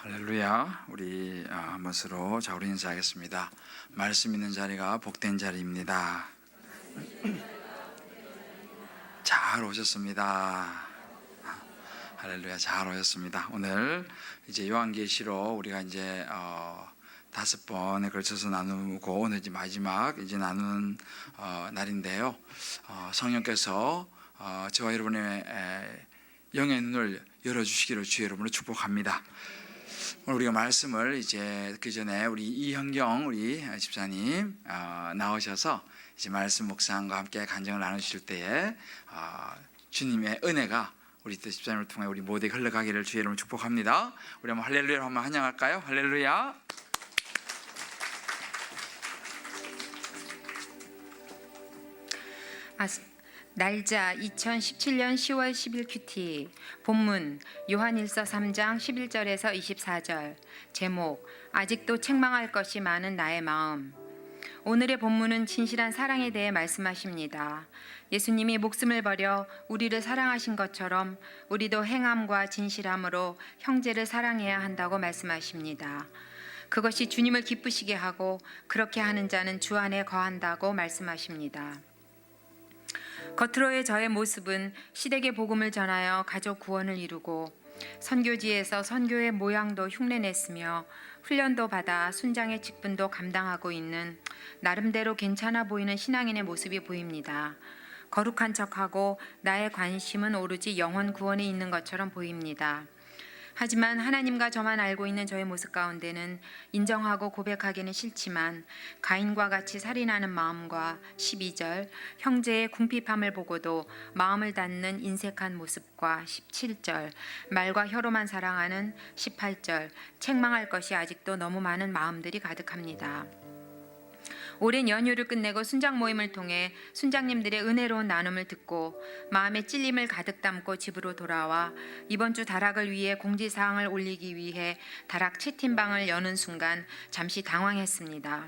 할렐루야. 우리 한번 서로 우리 인사하겠습니다. 말씀 있는 자리가 복된 자리입니다. 잘 오셨습니다. 할렐루야. 잘 오셨습니다. 오늘 이제 요한계시로 우리가 이제 5번에 걸쳐서 나누고 오늘 이제 마지막 이제 나누는 날인데요. 성령께서 저와 여러분의 영의 눈을 열어주시기를 주의 여러분을 축복합니다. 오늘 우리가 말씀을 이제 그 전에 우리 이현경 우리 집사님 나오셔서 이제 말씀 묵상과 함께 간증을 나누실 때에 주님의 은혜가 우리 또 집사님을 통해 우리 모두에게 흘러가기를 주의 이름으로 축복합니다. 우리 한번 할렐루야로 한번 환영할까요? 할렐루야. 날짜 2017년 10월 10일 큐티. 본문 요한일서 3장 11절에서 24절. 제목 아직도 책망할 것이 많은 나의 마음. 오늘의 본문은 진실한 사랑에 대해 말씀하십니다. 예수님이 목숨을 버려 우리를 사랑하신 것처럼 우리도 행함과 진실함으로 형제를 사랑해야 한다고 말씀하십니다. 그것이 주님을 기쁘시게 하고 그렇게 하는 자는 주 안에 거한다고 말씀하십니다. 겉으로의 저의 모습은 시댁의 복음을 전하여 가족 구원을 이루고 선교지에서 선교의 모양도 흉내냈으며 훈련도 받아 순장의 직분도 감당하고 있는 나름대로 괜찮아 보이는 신앙인의 모습이 보입니다. 거룩한 척하고 나의 관심은 오로지 영혼 구원에 있는 것처럼 보입니다. 하지만 하나님과 저만 알고 있는 저의 모습 가운데는 인정하고 고백하기는 싫지만 가인과 같이 살인하는 마음과 12절 형제의 궁핍함을 보고도 마음을 닫는 인색한 모습과 17절 말과 혀로만 사랑하는 18절 책망할 것이 아직도 너무 많은 마음들이 가득합니다. 오랜 연휴를 끝내고 순장 모임을 통해 순장님들의 은혜로운 나눔을 듣고 마음의 찔림을 가득 담고 집으로 돌아와 이번 주 다락을 위해 공지사항을 올리기 위해 다락 채팅방을 여는 순간 잠시 당황했습니다.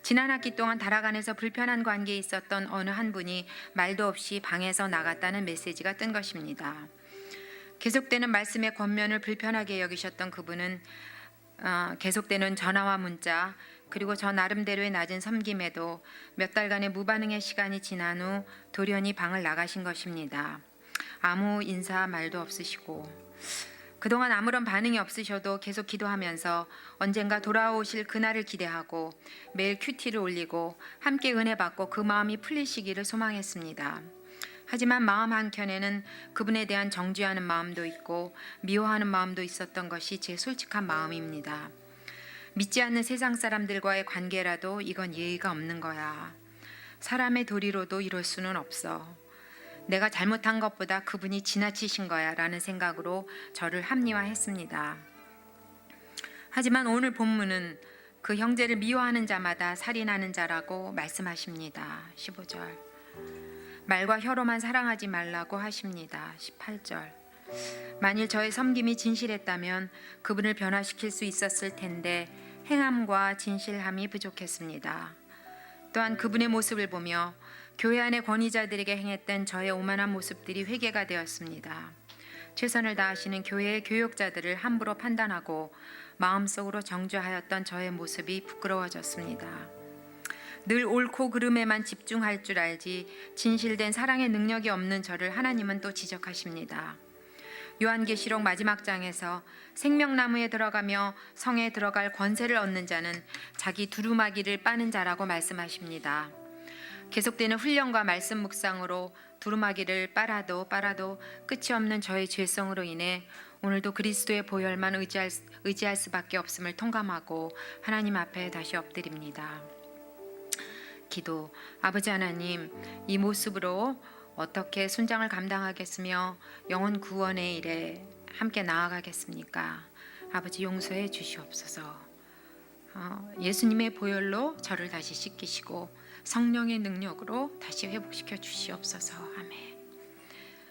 지난 학기 동안 다락 안에서 불편한 관계에 있었던 어느 한 분이 말도 없이 방에서 나갔다는 메시지가 뜬 것입니다. 계속되는 말씀의 권면을 불편하게 여기셨던 그분은 계속되는 전화와 문자 그리고 저 나름대로의 낮은 섬김에도 몇 달간의 무반응의 시간이 지난 후 돌연히 방을 나가신 것입니다. 아무 인사 말도 없으시고 그동안 아무런 반응이 없으셔도 계속 기도하면서 언젠가 돌아오실 그날을 기대하고 매일 큐티를 올리고 함께 은혜 받고 그 마음이 풀리시기를 소망했습니다. 하지만 마음 한켠에는 그분에 대한 정죄하는 마음도 있고 미워하는 마음도 있었던 것이 제 솔직한 마음입니다. 믿지 않는 세상 사람들과의 관계라도 이건 예의가 없는 거야. 사람의 도리로도 이럴 수는 없어. 내가 잘못한 것보다 그분이 지나치신 거야 라는 생각으로 저를 합리화했습니다. 하지만 오늘 본문은 그 형제를 미워하는 자마다 살인하는 자라고 말씀하십니다. 15절 말과 혀로만 사랑하지 말라고 하십니다. 18절 만일 저의 섬김이 진실했다면 그분을 변화시킬 수 있었을 텐데 행함과 진실함이 부족했습니다. 또한 그분의 모습을 보며 교회 안의 권위자들에게 행했던 저의 오만한 모습들이 회개가 되었습니다. 최선을 다하시는 교회의 교육자들을 함부로 판단하고 마음속으로 정죄하였던 저의 모습이 부끄러워졌습니다. 늘 옳고 그름에만 집중할 줄 알지 진실된 사랑의 능력이 없는 저를 하나님은 또 지적하십니다. 요한계시록 마지막 장에서 생명나무에 들어가며 성에 들어갈 권세를 얻는 자는 자기 두루마기를 빠는 자라고 말씀하십니다. 계속되는 훈련과 말씀 묵상으로 두루마기를 빨아도 끝이 없는 저의 죄성으로 인해 오늘도 그리스도의 보혈만 의지할 수밖에 없음을 통감하고 하나님 앞에 다시 엎드립니다. 기도. 아버지 하나님, 이 모습으로 어떻게 순장을 감당하겠으며 영혼 구원의 일에 함께 나아가겠습니까? 아버지 용서해 주시옵소서. 예수님의 보혈로 저를 다시 씻기시고 성령의 능력으로 다시 회복시켜 주시옵소서. 아멘.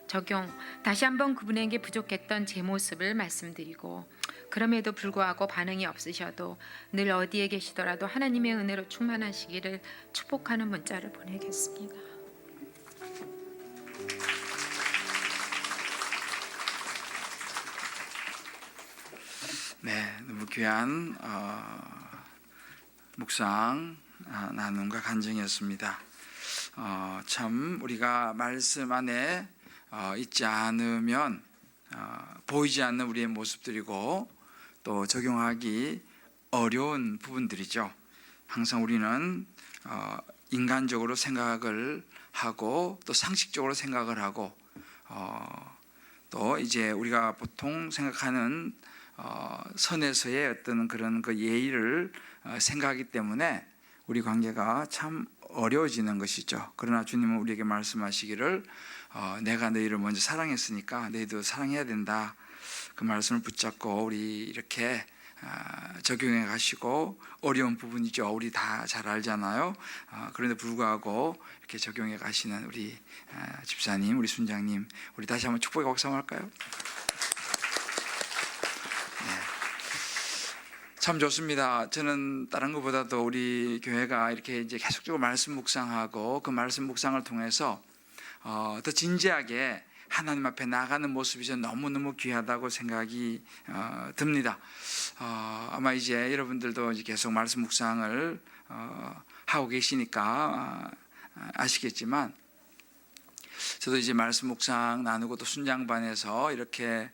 적용. 다시 한번 그분에게 부족했던 제 모습을 말씀드리고 그럼에도 불구하고 반응이 없으셔도 늘 어디에 계시더라도 하나님의 은혜로 충만하시기를 축복하는 문자를 보내겠습니다. 네, 너무 귀한 묵상 나눔과 간증이었습니다. 참 우리가 말씀 안에 있지 않으면 보이지 않는 우리의 모습들이고 또 적용하기 어려운 부분들이죠. 항상 우리는 인간적으로 생각을 하고 또 상식적으로 생각을 하고 또 이제 우리가 보통 생각하는 선에서의 어떤 그런 그 예의를 생각하기 때문에 우리 관계가 참 어려워지는 것이죠. 그러나 주님은 우리에게 말씀하시기를 내가 너희를 먼저 사랑했으니까 너희도 사랑해야 된다. 그 말씀을 붙잡고 우리 이렇게 적용해 가시고 어려운 부분이죠. 우리 다 잘 알잖아요. 그런데 불구하고 이렇게 적용해 가시는 우리 집사님, 우리 순장님, 우리 다시 한번 축복의 박수 한번 할까요? 참 좋습니다. 저는 다른 것보다도 우리 교회가 이렇게 이제 계속적으로 말씀 묵상하고 그 말씀 묵상을 통해서 더 진지하게 하나님 앞에 나가는 모습이 저는 너무너무 귀하다고 생각이 듭니다. 아마 이제 여러분들도 이제 계속 말씀 묵상을 하고 계시니까 아시겠지만 저도 이제 말씀 묵상 나누고 또 순장반에서 이렇게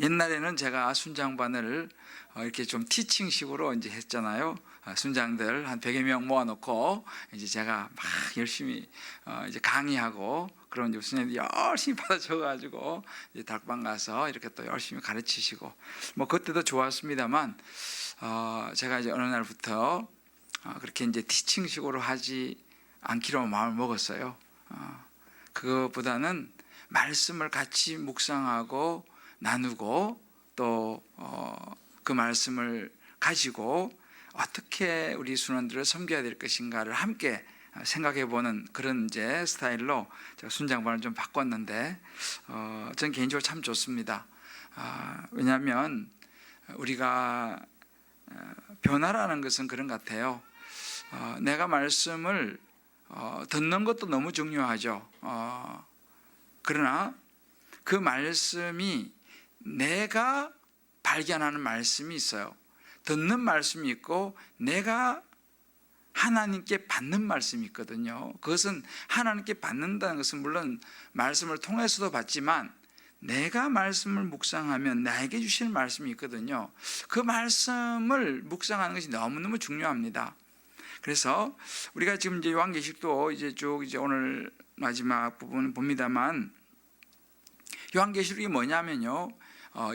옛날에는 제가 순장반을 이렇게 좀 티칭식으로 이제 했잖아요. 순장들 한 100여 명 모아놓고 이제 제가 막 열심히 이제 강의하고 그런 이제 순장들 열심히 받아줘가지고 이제 닭방 가서 이렇게 또 열심히 가르치시고 뭐 그때도 좋았습니다만 제가 이제 어느 날부터 그렇게 이제 티칭식으로 하지 않기로 마음을 먹었어요. 그것보다는 말씀을 같이 묵상하고 나누고 또 그 말씀을 가지고 어떻게 우리 순원들을 섬겨야 될 것인가를 함께 생각해보는 그런 이제 스타일로 제가 순장반을 좀 바꿨는데 저는 개인적으로 참 좋습니다. 왜냐하면 우리가 변화라는 것은 그런 것 같아요. 내가 말씀을 듣는 것도 너무 중요하죠. 그러나 그 말씀이 내가 발견하는 말씀이 있어요. 듣는 말씀이 있고 내가 하나님께 받는 말씀이 있거든요. 그것은 하나님께 받는다는 것은 물론 말씀을 통해서도 받지만 내가 말씀을 묵상하면 나에게 주시는 말씀이 있거든요. 그 말씀을 묵상하는 것이 너무너무 중요합니다. 그래서 우리가 지금 이제 요한계시록도 이제 쭉 이제 오늘 마지막 부분 봅니다만 요한계시록이 뭐냐면요.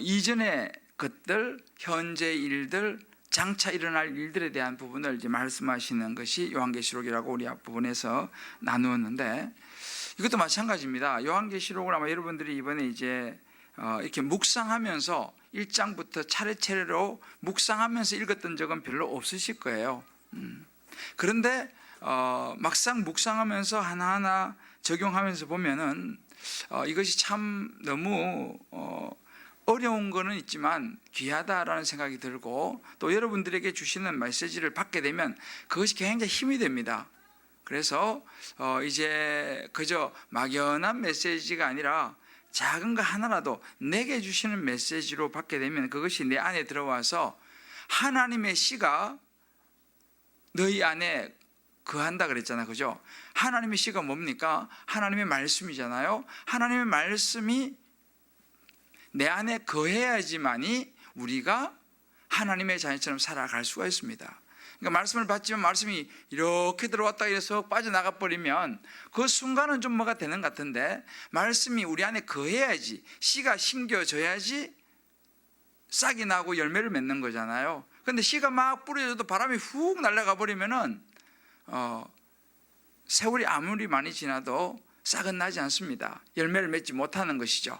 이전의 것들, 현재 일들, 장차 일어날 일들에 대한 부분을 이제 말씀하시는 것이 요한계시록이라고 우리 앞부분에서 나누었는데 이것도 마찬가지입니다. 요한계시록을 아마 여러분들이 이번에 이제 이렇게 묵상하면서 1장부터 차례차례로 묵상하면서 읽었던 적은 별로 없으실 거예요. 그런데 막상 묵상하면서 하나하나 적용하면서 보면은 이것이 참 너무 어려운 거는 있지만 귀하다라는 생각이 들고 또 여러분들에게 주시는 메시지를 받게 되면 그것이 굉장히 힘이 됩니다. 그래서 이제 그저 막연한 메시지가 아니라 작은 거 하나라도 내게 주시는 메시지로 받게 되면 그것이 내 안에 들어와서 하나님의 씨가 너희 안에 거한다 그랬잖아요. 그죠? 하나님의 씨가 뭡니까? 하나님의 말씀이잖아요. 하나님의 말씀이 내 안에 거해야지만이 우리가 하나님의 자녀처럼 살아갈 수가 있습니다. 그러니까 말씀을 받지만 말씀이 이렇게 들어왔다 이래서 빠져나가 버리면 그 순간은 좀 뭐가 되는 것 같은데 말씀이 우리 안에 거해야지 씨가 심겨져야지 싹이 나고 열매를 맺는 거잖아요. 그런데 씨가 막 뿌려져도 바람이 훅 날아가 버리면은 세월이 아무리 많이 지나도 싹은 나지 않습니다. 열매를 맺지 못하는 것이죠.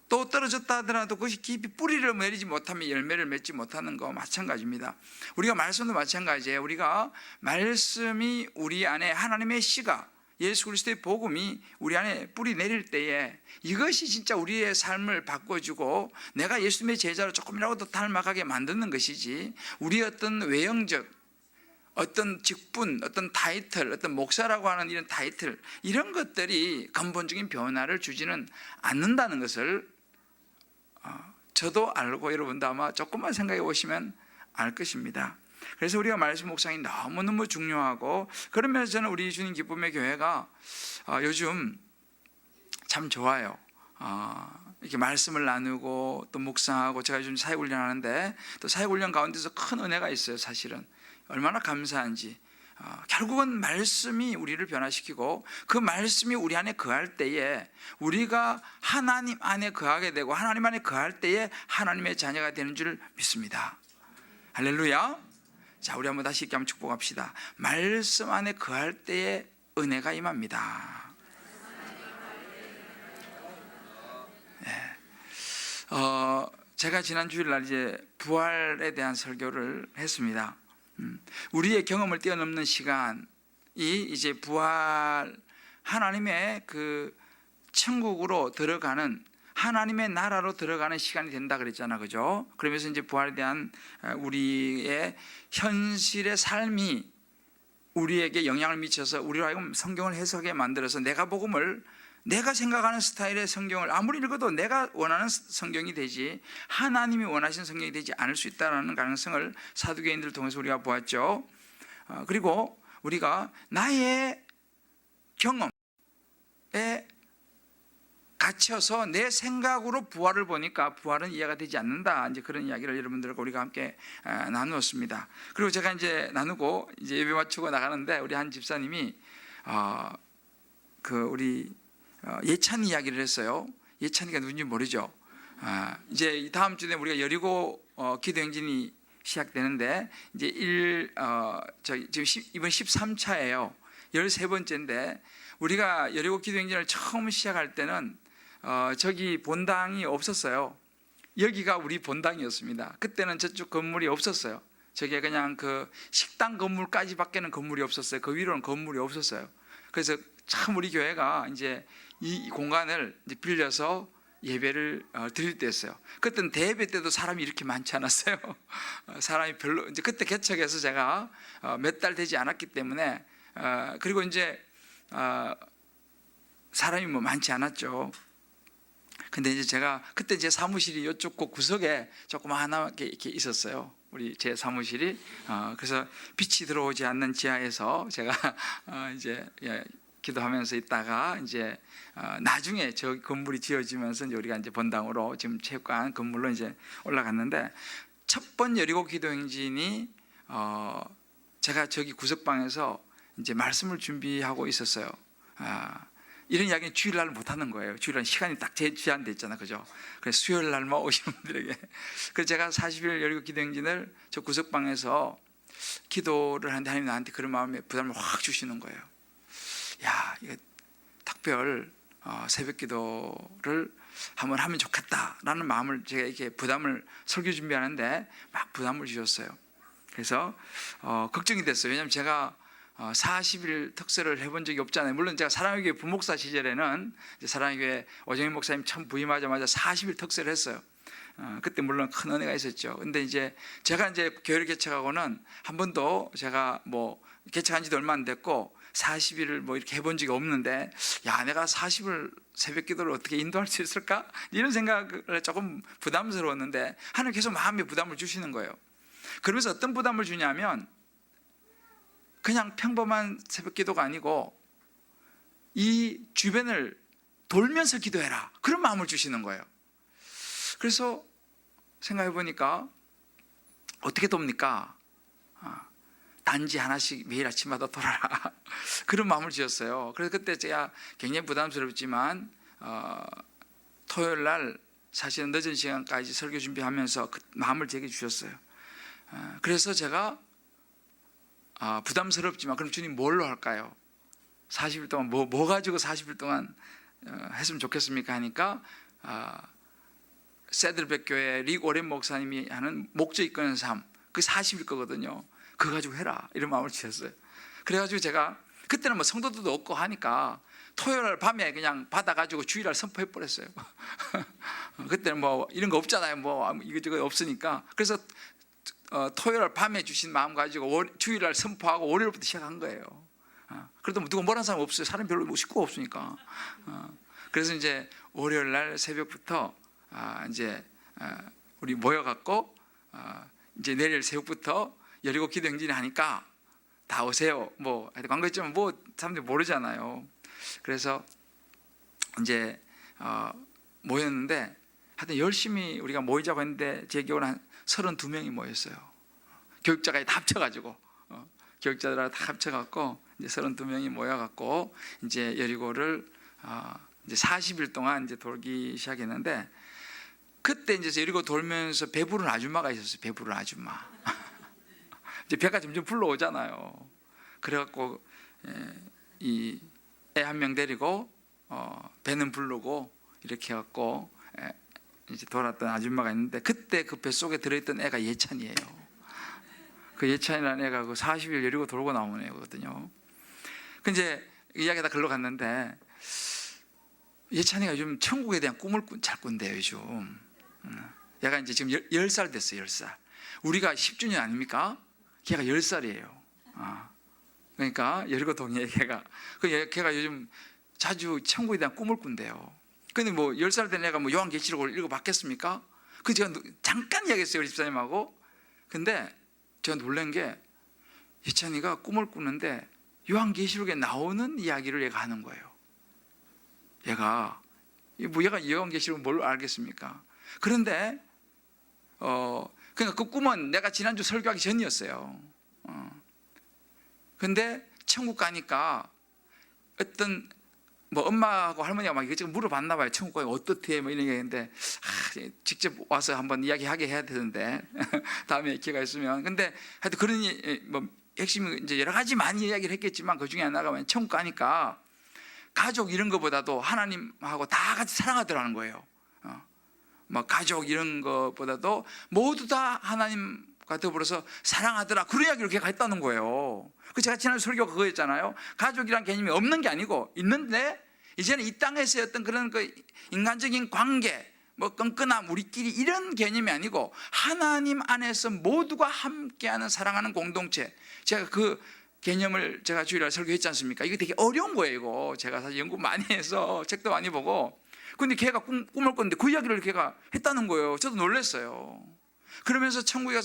또 떨어졌다 하더라도 그것이 깊이 뿌리를 내리지 못하면 열매를 맺지 못하는 거 마찬가지입니다. 우리가 말씀도 마찬가지예요. 우리가 말씀이 우리 안에 하나님의 씨가 예수 그리스도의 복음이 우리 안에 뿌리 내릴 때에 이것이 진짜 우리의 삶을 바꿔주고 내가 예수님의 제자로 조금이라도 더 닮아가게 만드는 것이지 우리의 어떤 외형적 어떤 직분, 어떤 타이틀, 어떤 목사라고 하는 이런 타이틀 이런 것들이 근본적인 변화를 주지는 않는다는 것을 저도 알고 여러분도 아마 조금만 생각해 보시면 알 것입니다. 그래서 우리가 말씀 묵상이 너무너무 중요하고, 그런 면에서 저는 우리 주님 기쁨의 교회가 요즘 참 좋아요. 이렇게 말씀을 나누고 또 묵상하고, 제가 요즘 사역훈련 하는데 또 사역훈련 가운데서 큰 은혜가 있어요. 사실은 얼마나 감사한지. 결국은 말씀이 우리를 변화시키고, 그 말씀이 우리 안에 거할 때에 우리가 하나님 안에 거하게 되고, 하나님 안에 거할 때에 하나님의 자녀가 되는 줄 믿습니다. 할렐루야. 자, 우리 한번 다시 이렇게 한번 축복합시다. 말씀 안에 거할 때에 은혜가 임합니다. 네. 제가 지난 주일날 이제 부활에 대한 설교를 했습니다. 우리의 경험을 뛰어넘는 시간이 이제 부활, 하나님의 그 천국으로 들어가는, 하나님의 나라로 들어가는 시간이 된다 그랬잖아, 그죠? 그러면서 이제 부활에 대한 우리의 현실의 삶이 우리에게 영향을 미쳐서 우리로 하여금 성경을 해석하게 만들어서 내가 생각하는 스타일의 성경을 아무리 읽어도 내가 원하는 성경이 되지, 하나님이 원하시는 성경이 되지 않을 수 있다는 가능성을 사두개인들을 통해서 우리가 보았죠. 그리고 우리가 나의 경험에 갇혀서 내 생각으로 부활을 보니까 부활은 이해가 되지 않는다, 이제 그런 이야기를 여러분들과 우리가 함께 나누었습니다. 그리고 제가 이제 나누고 이제 예배 마치고 나가는데, 우리 한 집사님이 우리 예찬 이야기를 했어요. 예찬이가 누군지 모르죠. 이제 다음 주에 우리가 여리고 기도행진이 시작되는데, 이제 지금 이번 13차예요. 13번째인데, 우리가 여리고 기도행진을 처음 시작할 때는 저기 본당이 없었어요. 여기가 우리 본당이었습니다. 그때는 저쪽 건물이 없었어요. 저게 그냥 그 식당 건물까지밖에는 건물이 없었어요. 그 위로는 건물이 없었어요. 그래서 참 우리 교회가 이제 이 공간을 이제 빌려서 예배를 드릴 때였어요. 그때는 대예배 때도 사람이 이렇게 많지 않았어요. 사람이 별로, 이제 그때 개척해서 제가 몇 달 되지 않았기 때문에, 그리고 이제 사람이 뭐 많지 않았죠. 근데 이제 제가 그때 제 사무실이 이쪽 구석에 조그마하게 이렇게 있었어요. 제 사무실이. 그래서 빛이 들어오지 않는 지하에서 제가 이제 기도하면서 있다가, 이제 나중에 저 건물이 지어지면서 이제 우리가 이제 본당으로 지금 체육관 건물로 이제 올라갔는데, 첫 번 여리고 기도행진이 제가 저기 구석방에서 이제 말씀을 준비하고 있었어요. 이런 이야기는 주일날 못 하는 거예요. 주일날 시간이 딱 제한돼 있잖아, 그죠? 그래서 수요일날만 오시는 분들에게. 그래서 제가 40일 여리고 기도행진을 저 구석방에서 기도를 하는데, 하나님 나한테 그런 마음에 부담을 확 주시는 거예요. 야, 이거 특별 새벽 기도를 한번 하면 좋겠다라는 마음을, 제가 이렇게 설교 준비하는데 막 부담을 주셨어요. 그래서 걱정이 됐어요. 왜냐하면 제가 40일 특세를 해본 적이 없잖아요. 물론 제가 사랑의 교회 부목사 시절에는 이제 사랑의 교회 오정인 목사님 처음 부임하자마자 40일 특세를 했어요. 그때 물론 큰 은혜가 있었죠. 근데 이제 제가 이제 교회를 개척하고는 한 번도 제가 뭐 개척한 지도 얼마 안 됐고 40일을 뭐 이렇게 해본 적이 없는데, 야, 내가 40일 새벽 기도를 어떻게 인도할 수 있을까? 이런 생각을 조금 부담스러웠는데, 하나님 계속 마음에 부담을 주시는 거예요. 그러면서 어떤 부담을 주냐면, 그냥 평범한 새벽 기도가 아니고 이 주변을 돌면서 기도해라, 그런 마음을 주시는 거예요. 그래서 생각해 보니까 어떻게 돕니까? 단지 하나씩 매일 아침마다 돌아라, 그런 마음을 지었어요. 그래서 그때 제가 굉장히 부담스럽지만 토요일 날 사실은 늦은 시간까지 설교 준비하면서 그 마음을 제게 주셨어요. 그래서 제가 부담스럽지만, 그럼 주님 뭘로 할까요? 40일 동안 뭐 가지고 40일 동안 했으면 좋겠습니까? 하니까 세들백 교회 릭 오렌 목사님이 하는 목적 이끄는 삶, 그 40일 거거든요. 그거 가지고 해라, 이런 마음을 주셨어요. 그래가지고 제가 그때는 뭐 성도들도 없고 하니까 토요일 밤에 그냥 받아가지고 주일날 선포해 버렸어요. 그때는 뭐 이런 거 없잖아요. 뭐 이것저것 없으니까. 그래서 토요일 밤에 주신 마음 가지고 주일날 선포하고 월요일부터 시작한 거예요. 그래도 누가 뭐라는 사람 없어요. 사람 별로 식구가 없으니까. 그래서 이제 월요일날 새벽부터 이제 우리 모여갖고 이제 내일 새벽부터 여리고 기도 행진을 하니까 다 오세요. 뭐 광고했지만 뭐 사람들이 모르잖아요. 그래서 이제 모였는데 하여튼 열심히 우리가 모이자고 했는데 제 기억으로 한 32명이 모였어요. 교육자가 다 합쳐가지고 교육자들하고 다 합쳐갖고 이제 32명이 모여갖고 이제 여리고를 이제 40일 동안 이제 돌기 시작했는데 그때 이제 여리고 돌면서 배부른 아줌마가 있었어요. 배부른 아줌마. 이제 배가 점점 불러오잖아요. 그래갖고 이 애 한 명 데리고 배는 부르고 이렇게 해갖고 이제 돌았던 아줌마가 있는데 그때 그 뱃속에 들어있던 애가 예찬이에요. 그 예찬이라는 애가 그 40일 여리고 돌고 나오는 애거든요. 그 이제 이야기가 다 글로 갔는데 예찬이가 요즘 천국에 대한 꿈을 잘 꾼대요 요즘. 얘가 이제 지금 10살 됐어요. 10살. 우리가 10주년 아닙니까? 걔가 10살이에요. 그러니까 여리고 동네 걔가 요즘 자주 천국에 대한 꿈을 꾼대요. 근데 뭐 10살 된 애가 뭐 요한계시록을 읽어봤겠습니까? 그 제가 잠깐 이야기했어요 우리 집사님하고. 근데 제가 놀란 게 예찬이가 꿈을 꾸는데 요한계시록에 나오는 이야기를 얘가 하는 거예요. 얘가 요한계시록 뭘 알겠습니까? 그런데 그러니까 그 꿈은 내가 지난주 설교하기 전이었어요. 근데 천국 가니까 어떤 뭐 엄마하고 할머니가 막 이것저것 물어봤나 봐요. 천국 가면 어떻대 뭐 이런 얘기했는데 직접 와서 한번 이야기하게 해야 되는데 다음에 기회가 있으면. 근데 하여튼 그런 뭐 핵심이 이제 여러 가지 많이 이야기를 했겠지만 그 중에 하나가 천국 가니까 가족 이런 것보다도 하나님하고 다 같이 사랑하더라는 거예요. 뭐 가족 이런 것보다도 모두 다 하나님과 더불어서 사랑하더라. 그런 이야기를 걔가 했다는 거예요. 그 제가 지난 설교가 그거였잖아요. 가족이란 개념이 없는 게 아니고 있는데 이제는 이 땅에서의 어떤 그런 그 인간적인 관계, 뭐 끈끈함, 우리끼리 이런 개념이 아니고 하나님 안에서 모두가 함께하는 사랑하는 공동체. 제가 그 개념을 제가 주일날 설교했지 않습니까? 이거 되게 어려운 거예요. 이거 제가 사실 연구 많이 해서 책도 많이 보고. 근데 걔가 꿈을 꿨는데 그 이야기를 걔가 했다는 거예요. 저도 놀랐어요. 그러면서 천국에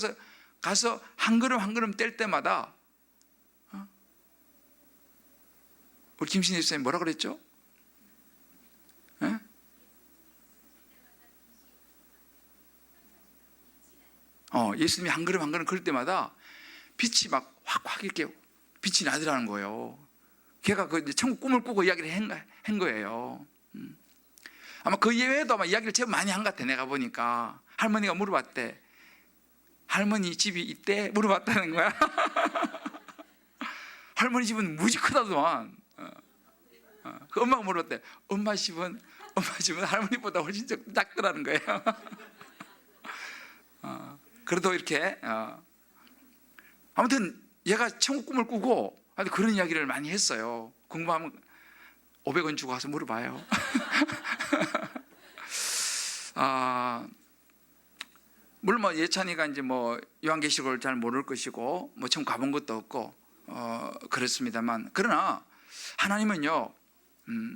가서 한 걸음 한 걸음 뗄 때마다 우리 김신혜 집사님 뭐라 그랬죠? 예수님이 한 걸음 한 걸음 걸을 때마다 빛이 막 확 이렇게 빛이 나더라는 거예요. 걔가 그 천국 꿈을 꾸고 이야기를 한 거예요. 아마 그 예외에도 아마 이야기를 제일 많이 한 것 같아. 내가 보니까 할머니가 물어봤대. 할머니 집이 있대? 물어봤다는 거야. 할머니 집은 무지 크다더만. 그 엄마가 물어봤대. 엄마 집은 할머니보다 훨씬 작더라는 거예요. 그래도 이렇게 아무튼 얘가 천국 꿈을 꾸고 그런 이야기를 많이 했어요. 궁금하면 500원 주고 가서 물어봐요. 물론 뭐 예찬이가 이제 뭐 요한계시록을 잘 모를 것이고 뭐 처음 가본 것도 없고 그렇습니다만, 그러나 하나님은요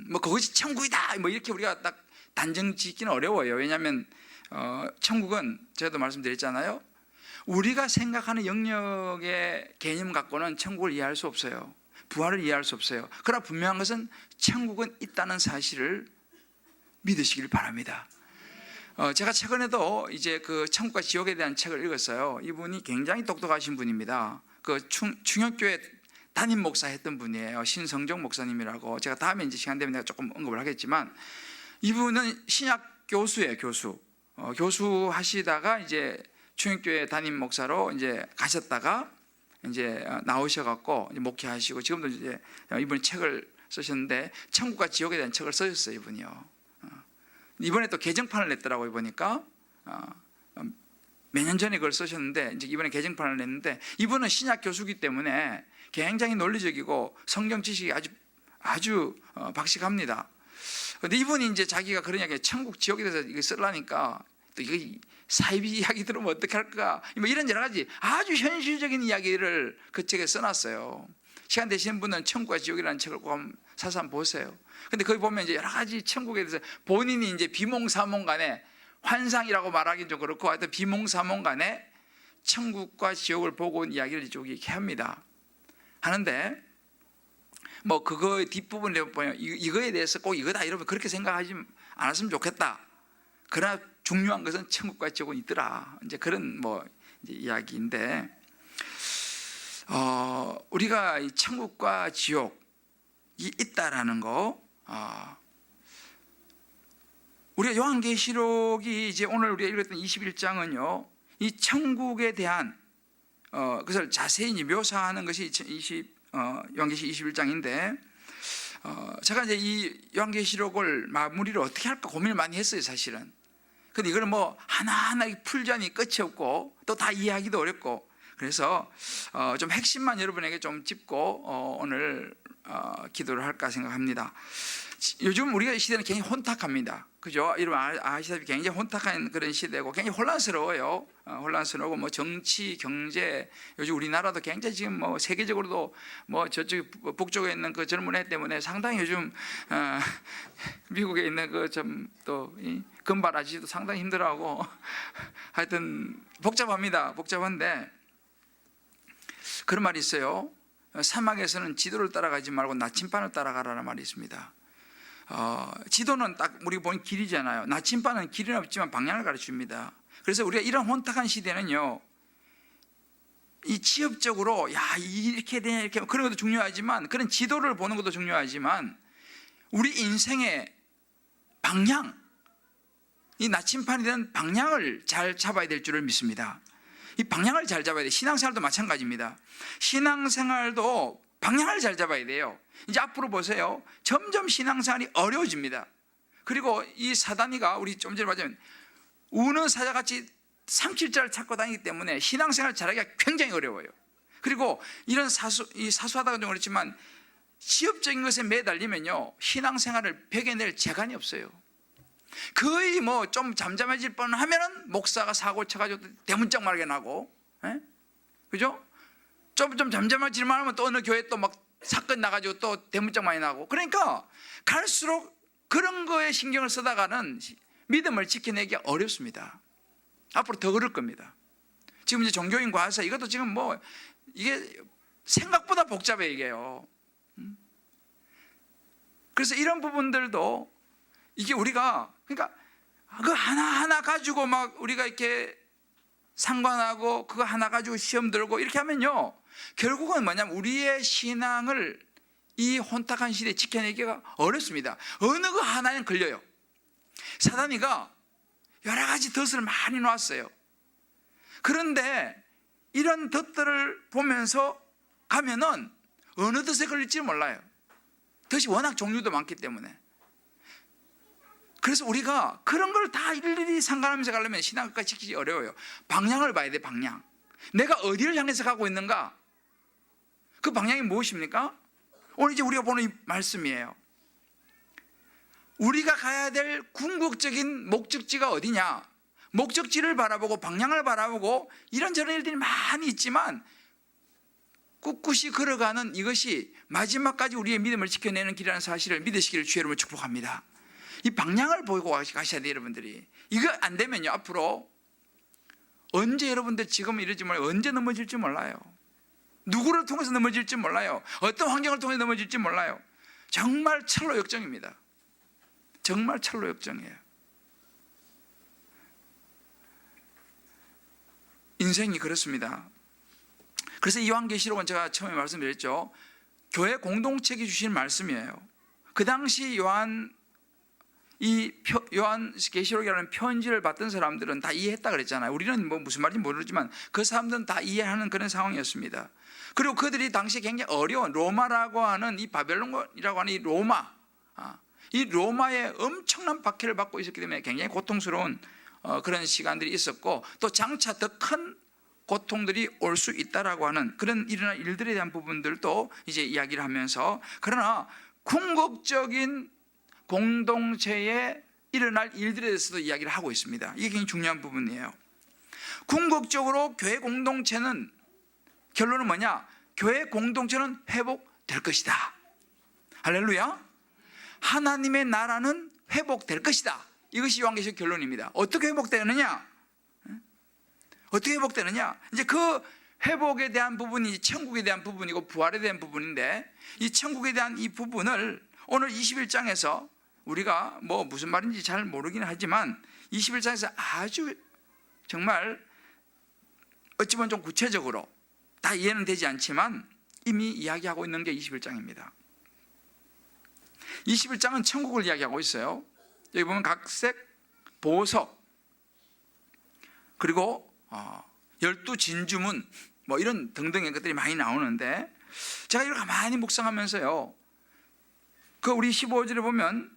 뭐 그것이 천국이다 뭐 이렇게 우리가 딱 단정 짓기는 어려워요. 왜냐하면 천국은 제가 말씀드렸잖아요. 우리가 생각하는 영역의 개념 갖고는 천국을 이해할 수 없어요. 부활을 이해할 수 없어요. 그러나 분명한 것은 천국은 있다는 사실을 믿으시길 바랍니다. 제가 최근에도 이제 그 천국과 지옥에 대한 책을 읽었어요. 이분이 굉장히 똑똑하신 분입니다. 그 충역교회 담임 목사 했던 분이에요. 신성정 목사님이라고. 제가 다음에 이제 시간 되면 내가 조금 언급을 하겠지만, 이분은 신약 교수예요. 교수 하시다가 이제 충역교회 담임 목사로 이제 가셨다가 이제 나오셔갖고 이제 목회하시고 지금도 이제 이분이 책을 쓰셨는데 천국과 지옥에 대한 책을 쓰셨어요. 이분이요. 이번에 또 개정판을 냈더라고요. 보니까 몇 년 전에 그걸 쓰셨는데 이제 이번에 개정판을 냈는데, 이분은 신약 교수기 때문에 굉장히 논리적이고 성경 지식이 아주 박식합니다. 그런데 이분이 이제 자기가 그런 이야기, 천국 지옥에 대해서 이거 쓰려니까 또 이거 사이비 이야기 들으면 어떻게 할까 뭐 이런 여러 가지 아주 현실적인 이야기를 그 책에 써놨어요. 시간 되시는 분은 천국과 지옥이라는 책을 꼭 한번 사서 한번 보세요. 근데 거기 보면 이제 여러 가지 천국에 대해서 본인이 이제 비몽사몽간에 환상이라고 말하기는 좀 그렇고 하여튼 비몽사몽간에 천국과 지옥을 보고 온 이야기를 이쪽에 이렇게 합니다. 하는데 뭐 그거 뒷부분에 보면 이거에 대해서 꼭 이거다 이러면 그렇게 생각하지 않았으면 좋겠다. 그러나 중요한 것은 천국과 지옥은 있더라. 이제 그런 뭐 이제 이야기인데 우리가 이 천국과 지옥이 있다라는 거 우리가 요한계시록이 이제 오늘 우리가 읽었던 21장은요 이 천국에 대한 그것을 자세히 묘사하는 것이 요한계시 21장인데 제가 이제 이 요한계시록을 마무리를 어떻게 할까 고민을 많이 했어요 사실은. 근데 이걸 뭐 하나하나 풀자니 끝이 없고 또 다 이해하기도 어렵고 그래서 좀 핵심만 여러분에게 좀 짚고 오늘 기도를 할까 생각합니다. 요즘 우리가 이 시대는 굉장히 혼탁합니다. 그죠? 여러분 아시다시피 굉장히 혼탁한 그런 시대고 굉장히 혼란스러워요. 혼란스러우고 뭐 정치, 경제 요즘 우리나라도 굉장히 지금 뭐 세계적으로도 뭐 저쪽 북쪽에 있는 그 젊은 애 때문에 상당히 요즘 미국에 있는 그 좀 또 금발 아저씨도 상당히 힘들어하고 하여튼 복잡합니다. 복잡한데 그런 말이 있어요. 사막에서는 지도를 따라가지 말고 나침반을 따라가라는 말이 있습니다. 지도는 딱 우리가 보는 길이잖아요. 나침반은 길은 없지만 방향을 가르칩니다. 그래서 우리가 이런 혼탁한 시대는요 이 취업적으로 야 이렇게 되냐 이렇게 그런 것도 중요하지만 그런 지도를 보는 것도 중요하지만 우리 인생의 방향 이 나침반이 되는 방향을 잘 잡아야 될 줄을 믿습니다. 이 방향을 잘 잡아야 돼요. 신앙생활도 마찬가지입니다. 신앙생활도 방향을 잘 잡아야 돼요. 이제 앞으로 보세요. 점점 신앙생활이 어려워집니다. 그리고 이 사단이가 우리 좀 전에 말하자면 우는 사자같이 삼킬자를 찾고 다니기 때문에 신앙생활을 잘하기가 굉장히 어려워요. 그리고 이런 사소하다고 좀 그렇지만 지엽적인 것에 매달리면요 신앙생활을 베겨낼 재간이 없어요. 거의 뭐 좀 잠잠해질 뻔하면은 목사가 사고 쳐가지고 대문짝 말게 나고, 그죠? 좀 잠잠해질만 하면 또 어느 교회 또 막 사건 나가지고 또 대문짝 많이 나고. 그러니까 갈수록 그런 거에 신경을 쓰다가는 믿음을 지켜내기 어렵습니다. 앞으로 더 그럴 겁니다. 지금 이제 종교인 과사 이것도 지금 뭐 이게 생각보다 복잡해 이게요. 그래서 이런 부분들도 이게 우리가 그러니까 그 하나하나 가지고 막 우리가 이렇게 상관하고 그거 하나 가지고 시험 들고 이렇게 하면요 결국은 뭐냐면 우리의 신앙을 이 혼탁한 시대에 지켜내기가 어렵습니다. 어느 거 하나는 걸려요. 사단이가 여러 가지 덫을 많이 놨어요. 그런데 이런 덫들을 보면서 가면은 어느 덫에 걸릴지 몰라요. 덫이 워낙 종류도 많기 때문에. 그래서 우리가 그런 걸 다 일일이 상관하면서 가려면 신앙까지 지키기 어려워요. 방향을 봐야 돼. 방향. 내가 어디를 향해서 가고 있는가? 그 방향이 무엇입니까? 오늘 이제 우리가 보는 이 말씀이에요. 우리가 가야 될 궁극적인 목적지가 어디냐? 목적지를 바라보고 방향을 바라보고 이런저런 일들이 많이 있지만 꿋꿋이 걸어가는 이것이 마지막까지 우리의 믿음을 지켜내는 길이라는 사실을 믿으시기를 주의 이름으로 축복합니다. 이 방향을 보고 가셔야 돼요. 여러분들이 이거 안 되면요 앞으로 언제 여러분들 지금 이러지 몰라요. 언제 넘어질지 몰라요. 누구를 통해서 넘어질지 몰라요. 어떤 환경을 통해서 넘어질지 몰라요. 정말 철로 역정입니다. 정말 철로 역정이에요. 인생이 그렇습니다. 그래서 이 요한계시록은 제가 처음에 말씀드렸죠. 교회 공동체가 주신 말씀이에요. 그 당시 요한계시록이라는 편지를 받던 사람들은 다 이해했다 그랬잖아요. 우리는 뭐 무슨 말인지 모르지만 그 사람들은 다 이해하는 그런 상황이었습니다. 그리고 그들이 당시에 굉장히 어려운 로마라고 하는 이 바벨론이라고 하는 이 로마의 엄청난 박해를 받고 있었기 때문에 굉장히 고통스러운 그런 시간들이 있었고 또 장차 더 큰 고통들이 올 수 있다라고 하는 그런 일어날 일들에 대한 부분들도 이제 이야기를 하면서 그러나 궁극적인 공동체에 일어날 일들에 대해서도 이야기를 하고 있습니다. 이게 굉장히 중요한 부분이에요. 궁극적으로 교회 공동체는 결론은 뭐냐? 교회 공동체는 회복될 것이다. 할렐루야. 하나님의 나라는 회복될 것이다. 이것이 요한계시록 결론입니다. 어떻게 회복되느냐? 어떻게 회복되느냐? 이제 그 회복에 대한 부분이 천국에 대한 부분이고 부활에 대한 부분인데, 이 천국에 대한 이 부분을 오늘 21장에서 우리가 뭐 무슨 말인지 잘 모르긴 하지만 21장에서 아주 정말 어찌 보면 좀 구체적으로 다 이해는 되지 않지만 이미 이야기하고 있는 게 21장입니다. 21장은 천국을 이야기하고 있어요. 여기 보면 각색, 보석, 그리고 12진주문 뭐 이런 등등의 것들이 많이 나오는데, 제가 이걸 가만히 묵상하면서요, 그 우리 15절에 보면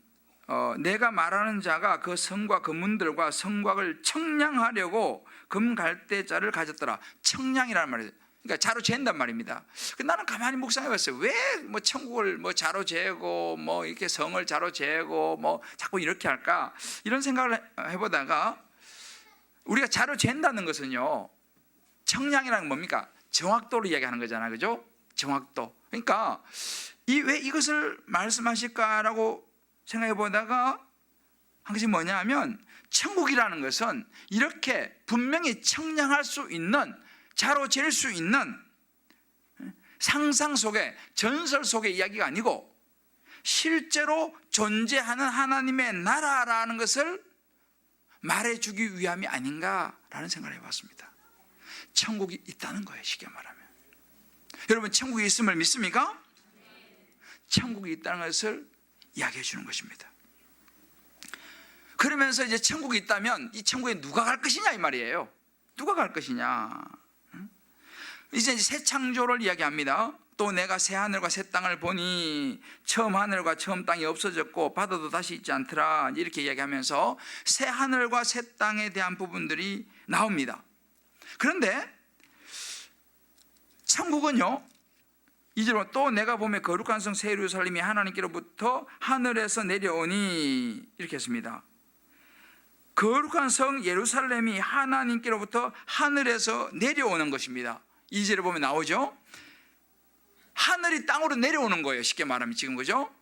내가 말하는 자가 그 성과 그 문들과 성곽을 청량하려고 금갈대자를 가졌더라. 청량이라는 말이에요. 그러니까 자로 잰단 말입니다. 나는 가만히 묵상해봤어요. 왜 뭐 천국을 뭐 자로 재고 뭐 이렇게 성을 자로 재고 뭐 자꾸 이렇게 할까, 이런 생각을 해보다가, 우리가 자로 잰다는 것은요, 청량이라는 건 뭡니까? 정확도를 이야기하는 거잖아요, 그죠? 정확도. 그러니까 왜 이것을 말씀하실까라고 생각해 보다가 한 것이 뭐냐 하면, 천국이라는 것은 이렇게 분명히 청량할 수 있는, 자로 잴 수 있는 상상 속에, 전설 속의 이야기가 아니고 실제로 존재하는 하나님의 나라라는 것을 말해주기 위함이 아닌가라는 생각을 해봤습니다. 천국이 있다는 거예요, 쉽게 말하면. 여러분, 천국이 있음을 믿습니까? 천국이 있다는 것을 이야기해 주는 것입니다. 그러면서 이제 천국이 있다면 이 천국에 누가 갈 것이냐 이 말이에요. 누가 갈 것이냐. 이제 새 창조를 이야기합니다. 또 내가 새 하늘과 새 땅을 보니 처음 하늘과 처음 땅이 없어졌고 바다도 다시 있지 않더라, 이렇게 이야기하면서 새 하늘과 새 땅에 대한 부분들이 나옵니다. 그런데 천국은요, 이제로 또 내가 보면 거룩한 성 새 예루살렘이 하나님께로부터 하늘에서 내려오니, 이렇게 했습니다. 거룩한 성 예루살렘이 하나님께로부터 하늘에서 내려오는 것입니다. 2절에 보면 나오죠. 하늘이 땅으로 내려오는 거예요, 쉽게 말하면 지금, 그죠?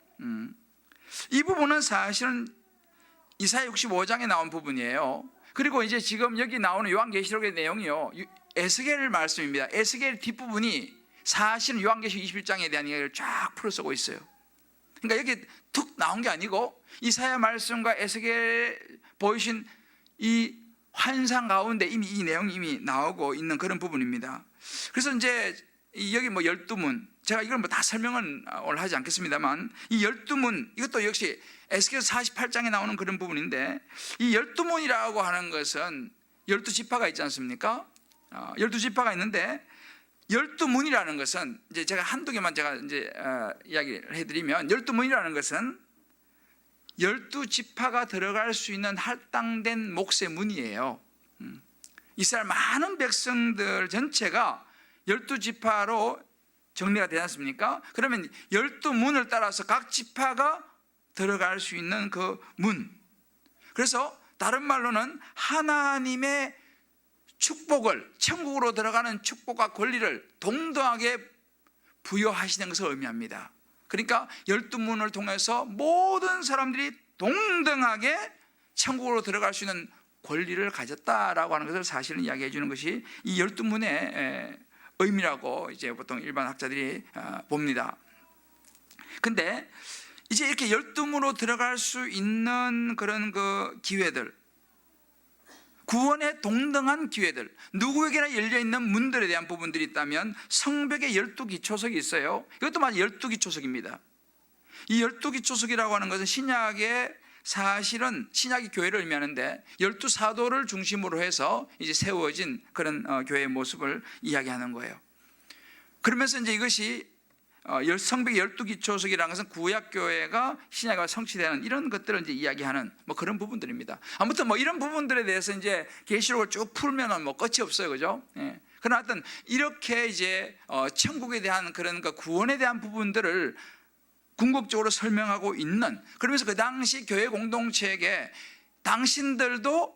이 부분은 사실은 이사야 65장에 나온 부분이에요. 그리고 이제 지금 여기 나오는 요한계시록의 내용이요, 에스겔 말씀입니다. 에스겔 뒷부분이 사실은 요한계시록 21장에 대한 이야기를 쫙 풀어쓰고 있어요. 그러니까 여기 툭 나온 게 아니고 이사야 말씀과 에스겔 보이신 이 환상 가운데 이미 이 내용이 이미 나오고 있는 그런 부분입니다. 그래서 이제 여기 뭐 12문, 제가 이걸 뭐 다 설명은 오늘 하지 않겠습니다만, 이 12문, 이것도 역시 에스겔 48장에 나오는 그런 부분인데, 이 12문이라고 하는 것은 12지파가 있지 않습니까? 12지파가 있는데, 12문이라는 것은 이제 제가 한두 개만 제가 이제 이야기를 해드리면, 12문이라는 것은 12지파가 들어갈 수 있는 할당된 몫의 문이에요. 이스라엘 많은 백성들 전체가 12지파로 정리가 되지 않습니까? 그러면 12문을 따라서 각 지파가 들어갈 수 있는 그 문. 그래서 다른 말로는 하나님의 축복을, 천국으로 들어가는 축복과 권리를 동등하게 부여하시는 것을 의미합니다. 그러니까 12문을 통해서 모든 사람들이 동등하게 천국으로 들어갈 수 있는 권리를 가졌다라고 하는 것을 사실은 이야기해 주는 것이 이 12문의 의미라고 이제 보통 일반 학자들이 봅니다. 근데 이제 이렇게 12문으로 들어갈 수 있는 그런 그 기회들, 구원의 동등한 기회들, 누구에게나 열려있는 문들에 대한 부분들이 있다면 성벽에 12기초석이 있어요. 이것도 마치 12기초석입니다. 이 12기초석이라고 하는 것은 신약의, 사실은 신약이 교회를 의미하는데 12사도를 중심으로 해서 이제 세워진 그런 교회의 모습을 이야기하는 거예요. 그러면서 이제 이것이 성벽 12기초석이라는 것은 구약교회가 신약과 성취되는 이런 것들을 이제 이야기하는 뭐 그런 부분들입니다. 아무튼 뭐 이런 부분들에 대해서 이제 계시록을 쭉 풀면은 뭐 끝이 없어요, 그죠? 예. 그러나 하여튼 이렇게 이제 천국에 대한 그런 그 구원에 대한 부분들을 궁극적으로 설명하고 있는, 그러면서 그 당시 교회 공동체에게 당신들도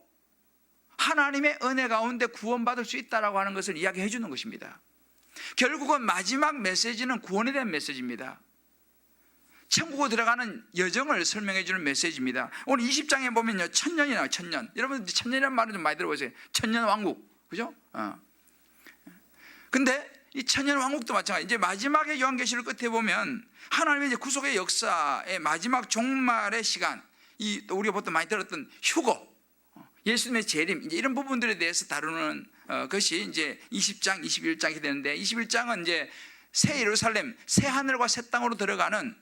하나님의 은혜 가운데 구원받을 수 있다라고 하는 것을 이야기해 주는 것입니다. 결국은 마지막 메시지는 구원에 대한 메시지입니다. 천국으로 들어가는 여정을 설명해 주는 메시지입니다. 오늘 20장에 보면요, 천년이 나와요. 천년. 여러분 천년이라는 말은 좀 많이 들어보세요. 천년 왕국, 그죠? 근데 이 천년 왕국도 마찬가지. 이제 마지막에 요한계시록 끝에 보면 하나님의 이제 구속의 역사의 마지막 종말의 시간, 이 또 우리가 보통 많이 들었던 휴거, 예수님의 재림, 이제 이런 부분들에 대해서 다루는 것이 이제 20장, 21장이 되는데, 21장은 이제 새 예루살렘, 새 하늘과 새 땅으로 들어가는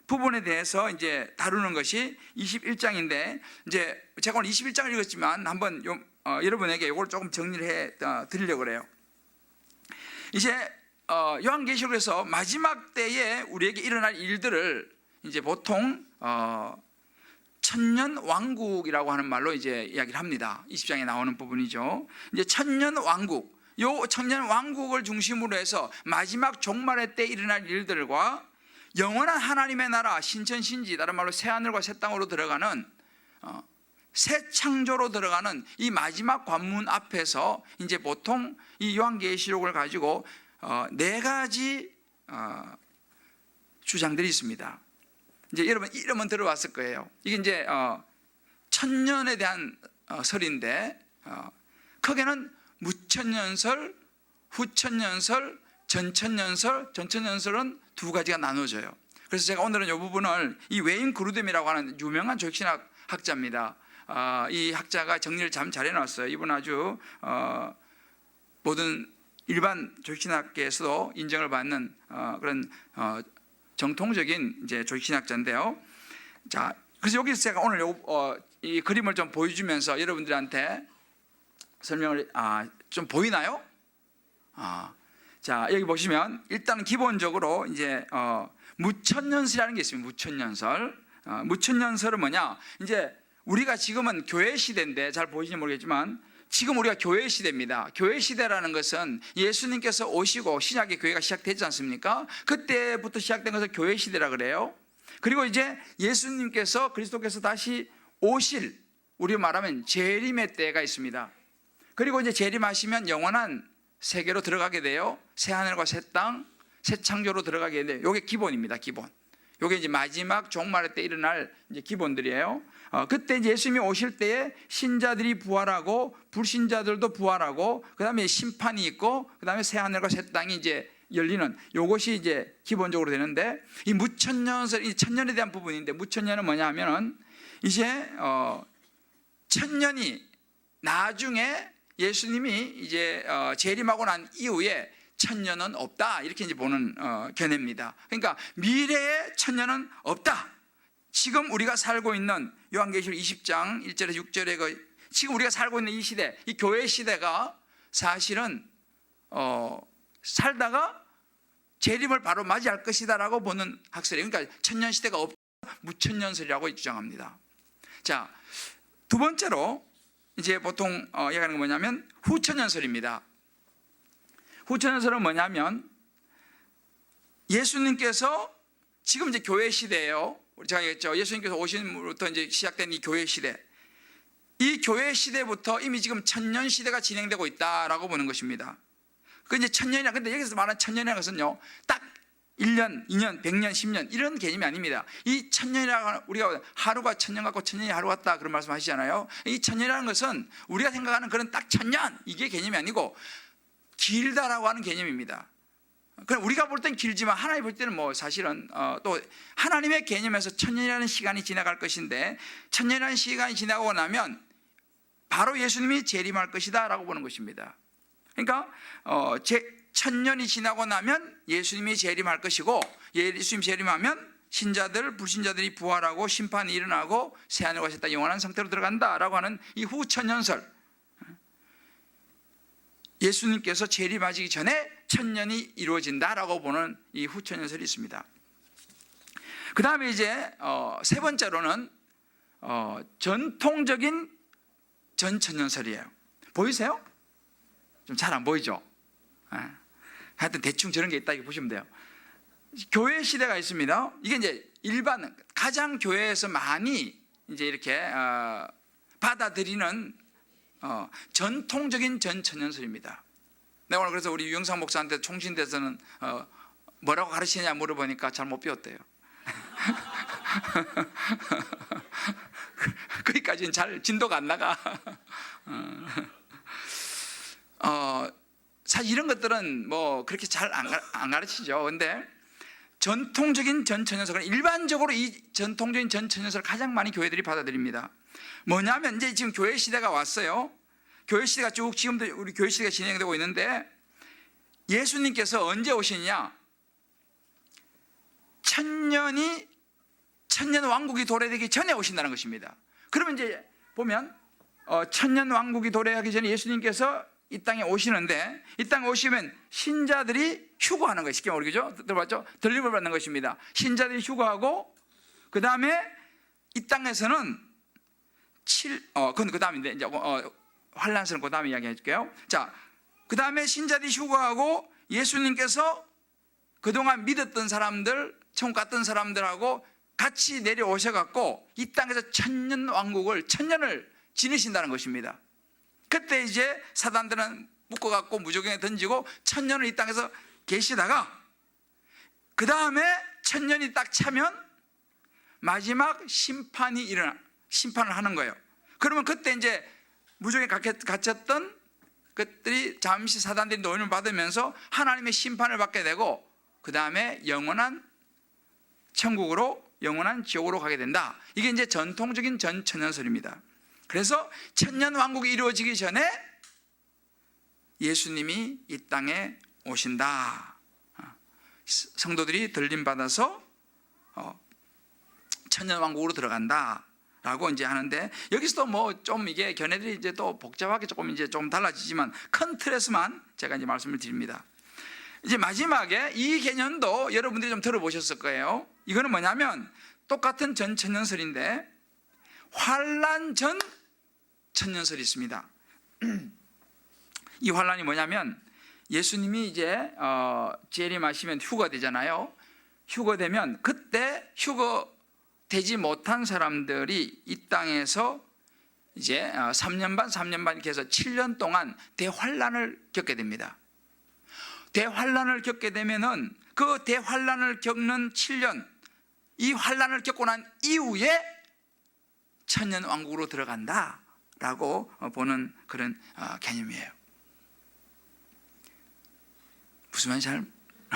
부분에 대해서 이제 다루는 것이 21장인데, 이제 제가 오늘 21장을 읽었지만 한번 여러분에게 이걸 조금 정리를 해 드리려고 그래요. 이제 요한계시록에서 마지막 때에 우리에게 일어날 일들을 이제 보통 천년 왕국이라고 하는 말로 이제 이야기를 합니다. 20장에 나오는 부분이죠. 이제 천년 왕국, 요 천년 왕국을 중심으로 해서 마지막 종말의 때 일어날 일들과 영원한 하나님의 나라, 신천신지, 다른 말로 새 하늘과 새 땅으로 들어가는 새 창조로 들어가는 이 마지막 관문 앞에서 이제 보통 이 요한계시록을 가지고 네 가지 주장들이 있습니다. 이제 여러분 이름은 들어봤을 거예요. 이게 이제 천년에 대한 설인데, 크게는 무천년설, 후천년설, 전천년설. 전천년설은 두 가지가 나눠져요. 그래서 제가 오늘은 이 부분을 이 웨인 그루뎀이라고 하는 유명한 조직신학 학자입니다. 이 학자가 정리를 참 잘 해놨어요. 이분 아주 모든 일반 조직신학계에서도 인정을 받는 그런 정통적인 이제 조직신학자인데요. 자, 그래서 여기서 제가 오늘 이 그림을 좀 보여주면서 여러분들한테 설명을 좀 보이나요? 자, 여기 보시면 일단 기본적으로 이제 무천년설이라는 게 있습니다. 무천년설. 무천년설은 뭐냐? 이제 우리가 지금은 교회 시대인데 잘 보이시는지 모르겠지만 지금 우리가 교회 시대입니다. 교회 시대라는 것은 예수님께서 오시고 신약의 교회가 시작되지 않습니까? 그때부터 시작된 것을 교회 시대라 그래요. 그리고 이제 예수님께서 그리스도께서 다시 오실, 우리 말하면 재림의 때가 있습니다. 그리고 이제 재림하시면 영원한 세계로 들어가게 돼요. 새 하늘과 새 땅, 새 창조로 들어가게 돼요. 이게 기본입니다. 기본. 이게 이제 마지막 종말의 때 일어날 이제 기본들이에요. 그때 이제 예수님이 오실 때에 신자들이 부활하고 불신자들도 부활하고, 그 다음에 심판이 있고, 그 다음에 새 하늘과 새 땅이 이제 열리는, 요것이 이제 기본적으로 되는데, 이 무천년설, 이 천년에 대한 부분인데, 무천년은 뭐냐 하면은 이제 천년이 나중에 예수님이 이제 재림하고 난 이후에 천년은 없다, 이렇게 이제 보는 견해입니다. 그러니까 미래의 천년은 없다. 지금 우리가 살고 있는 요한계시록 20장 1절에서 6절에 지금 우리가 살고 있는 이 시대, 이 교회 시대가 사실은 살다가 재림을 바로 맞이할 것이다라고 보는 학설이에요. 그러니까 천년 시대가 없다, 무천년설이라고 주장합니다. 자, 두 번째로 이제 보통 얘기하는 건 뭐냐면 후천년설입니다. 후천년설은 뭐냐면 예수님께서 지금 이제 교회 시대예요. 제가 얘기했죠. 예수님께서 오신부터 이제 시작된 이 교회 시대. 이 교회 시대부터 이미 지금 천년 시대가 진행되고 있다라고 보는 것입니다. 그 이제 천년이라, 근데 여기서 말하는 천년이라는 것은요, 딱 1년, 2년, 100년, 10년 이런 개념이 아닙니다. 이 천년이라고, 우리가 하루가 천년 같고 천년이 하루 같다 그런 말씀 하시잖아요. 이 천년이라는 것은 우리가 생각하는 그런 딱 천년, 이게 개념이 아니고 길다라고 하는 개념입니다. 그럼 우리가 볼 땐 길지만 하나님 볼 때는 뭐 사실은 또 하나님의 개념에서 천년이라는 시간이 지나갈 것인데, 천년이라는 시간이 지나고 나면 바로 예수님이 재림할 것이다 라고 보는 것입니다. 그러니까 천년이 지나고 나면 예수님이 재림할 것이고, 예수님 재림하면 신자들, 불신자들이 부활하고 심판이 일어나고 새하늘과 새 땅 영원한 상태로 들어간다라고 하는 이 후천년설, 예수님께서 재림하시기 전에 천년이 이루어진다라고 보는 이 후천년설이 있습니다. 그 다음에 이제 세 번째로는 전통적인 전천년설이에요. 보이세요? 좀 잘 안 보이죠? 하여튼 대충 저런 게 있다 이렇게 보시면 돼요. 교회 시대가 있습니다. 이게 이제 일반 가장 교회에서 많이 이제 이렇게 받아들이는 전통적인 전천년설입니다. 내가 오늘 그래서 우리 유영상 목사한테 총신대에서는 뭐라고 가르치냐 물어보니까 잘 못 배웠대요. 거기까지는 잘 진도가 안 나가. 사실 이런 것들은 뭐 그렇게 잘 안 가르치죠. 근데 전통적인 전천연석은 일반적으로 이 전통적인 전천연석을 가장 많이 교회들이 받아들입니다. 뭐냐면 이제 지금 교회 시대가 왔어요. 교회 시대가 쭉 지금도 우리 교회 시대가 진행되고 있는데 예수님께서 언제 오시느냐? 천년 왕국이 도래되기 전에 오신다는 것입니다. 그러면 이제 보면 천년 왕국이 도래하기 전에 예수님께서 이 땅에 오시는데, 이 땅에 오시면 신자들이 휴거하는 거예요. 쉽게 말하죠. 들어봤죠? 들림을 받는 것입니다. 신자들이 휴거하고, 그 다음에 이 땅에서는 그건 그 다음인데, 이제 환란스는 그 다음에 이야기 해줄게요. 자, 그 다음에 신자들이 휴거하고 예수님께서 그동안 믿었던 사람들, 천국 갔던 사람들하고 같이 내려오셔갖고 이 땅에서 천년 왕국을, 천년을 지내신다는 것입니다. 그때 이제 사단들은 묶어갖고 무조건에 던지고 천년을 이 땅에서 계시다가 그 다음에 천년이 딱 차면 마지막 심판을 하는 거예요. 그러면 그때 이제 무조건에 갇혔던 것들이 잠시 사단들이 노임을 받으면서 하나님의 심판을 받게 되고 그 다음에 영원한 천국으로, 영원한 지옥으로 가게 된다. 이게 이제 전통적인 전천연설입니다. 그래서 천년 왕국이 이루어지기 전에 예수님이 이 땅에 오신다. 성도들이 들림 받아서 천년 왕국으로 들어간다. 라고 이제 하는데, 여기서도 뭐 좀 이게 견해들이 이제 또 복잡하게 조금 이제 좀 달라지지만 큰 틀에서만 제가 이제 말씀을 드립니다. 이제 마지막에 이 개념도 여러분들이 좀 들어보셨을 거예요. 이거는 뭐냐면 똑같은 전천년설인데 환란 전 천년설이 있습니다. 이 환란이 뭐냐면 예수님이 이제 재림하시면 휴거되잖아요. 휴거되면 그때 휴거되지 못한 사람들이 이 땅에서 이제 3년 반 이렇게 해서 7년 동안 대환란을 겪게 됩니다. 대환란을 겪게 되면은 그 대환란을 겪는 7년, 이 환란을 겪고 난 이후에 천년 왕국으로 들어간다라고 보는 그런 개념이에요. 무슨 말인지 잘